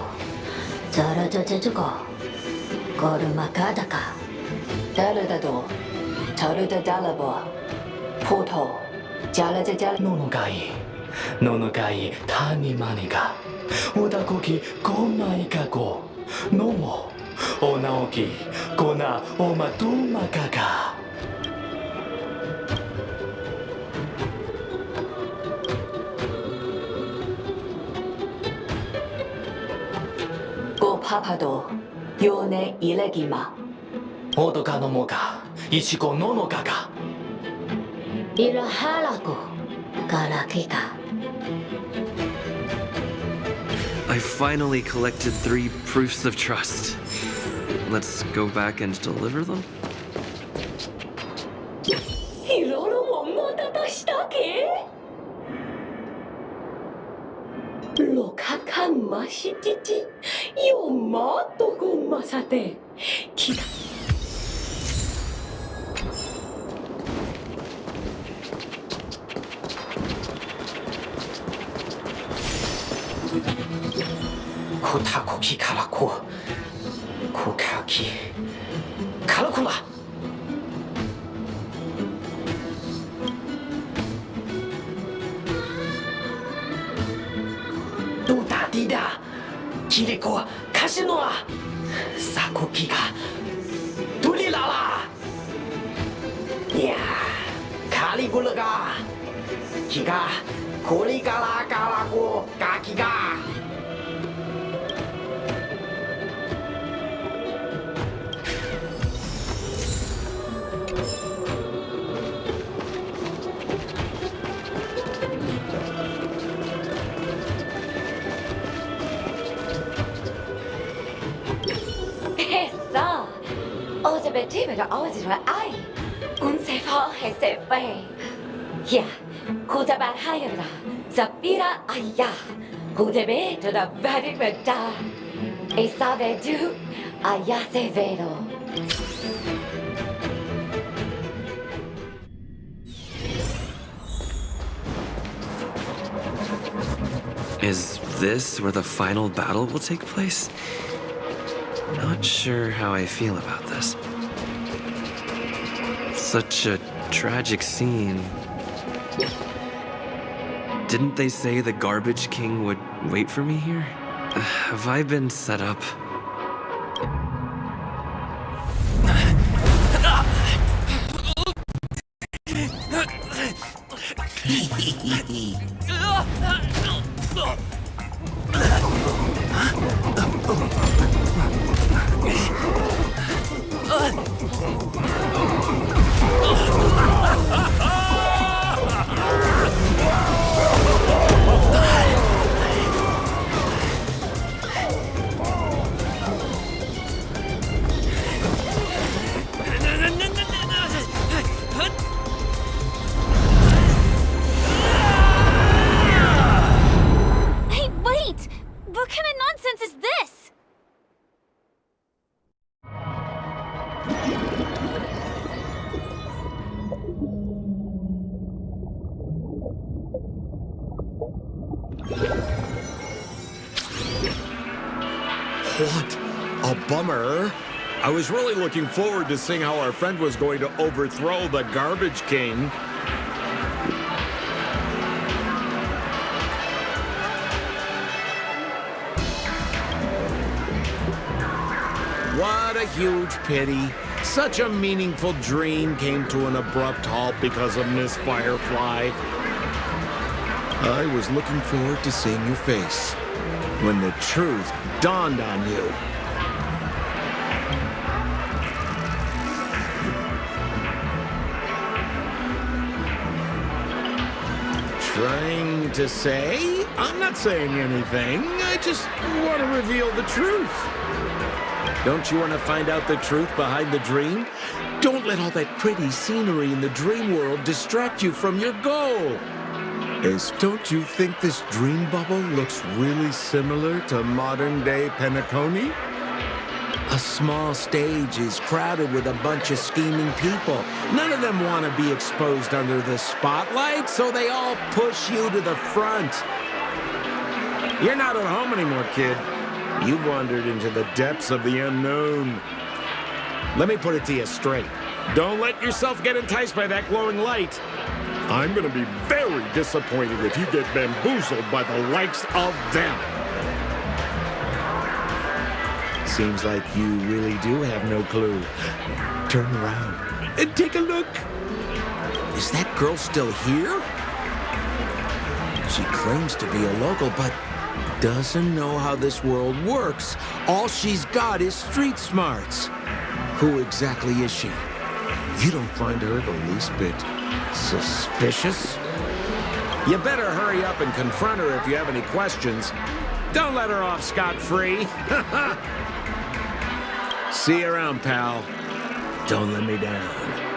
Speaker 3: 誰だ这个ゴルマカダカ誰だと誰だだらばポト加了加了
Speaker 17: ののかいののかいたにまにかおだこきこないかこのもおなおきこなおまとまかか
Speaker 3: ごパパと4年いれぎま
Speaker 17: おとかのもかいちこののかか
Speaker 3: いらはらこからきか
Speaker 2: I finally collected 3 proofs of trust. Let's go back and deliver them?
Speaker 3: いろいろもまたとしたけろかかましちちよまとごまさてきた
Speaker 17: こたこきからここかきからこらどうだディダキリコカシノアサコキがトリララいやカリゴラがキがコリカラカラコガキが
Speaker 3: Betriebe der Ausdruck Ei und Sefer Hesefe. Ja, gute Barheira, Sapira Aya, gute Bete der Veribeta. Ich sage du, Aya Severo.
Speaker 2: Is this where the final battle will take place? Not sure how I feel about this. Such a tragic scene. Didn't they say the Garbage King would wait for me here? Have I been set up?
Speaker 16: What a bummer. I was really looking forward to seeing how our friend was going to overthrow the Garbage King. what a huge pity. Such a meaningful dream came to an abrupt halt because of Miss Firefly. I was looking forward to seeing your face when the truth dawned on you. Trying to say? I'm not saying anything. I just want to reveal the truth. Don't you want to find out the truth behind the dream? Don't let all that pretty scenery in the dream world distract you from your goal. Don't you think this dream bubble looks really similar to modern-day Penacony? A small stage is crowded with a bunch of scheming people. None of them want to be exposed under the spotlight, so they all push you to the front. You're not at home anymore, kid. You've wandered into the depths of the unknown. Let me put it to you straight. Don't let yourself get enticed by that glowing light. I'm gonna be very disappointed if you get bamboozled by the likes of them. Seems like you really do have no clue. Turn around and take a look. Is that girl still here? She claims to be a local, but doesn't know how this world works. All she's got is street smarts. Who exactly is she? You don't find her the least bit suspicious? You better hurry up and confront her if you have any questions. Don't let her off scot-free. See you around, pal. Don't let me down.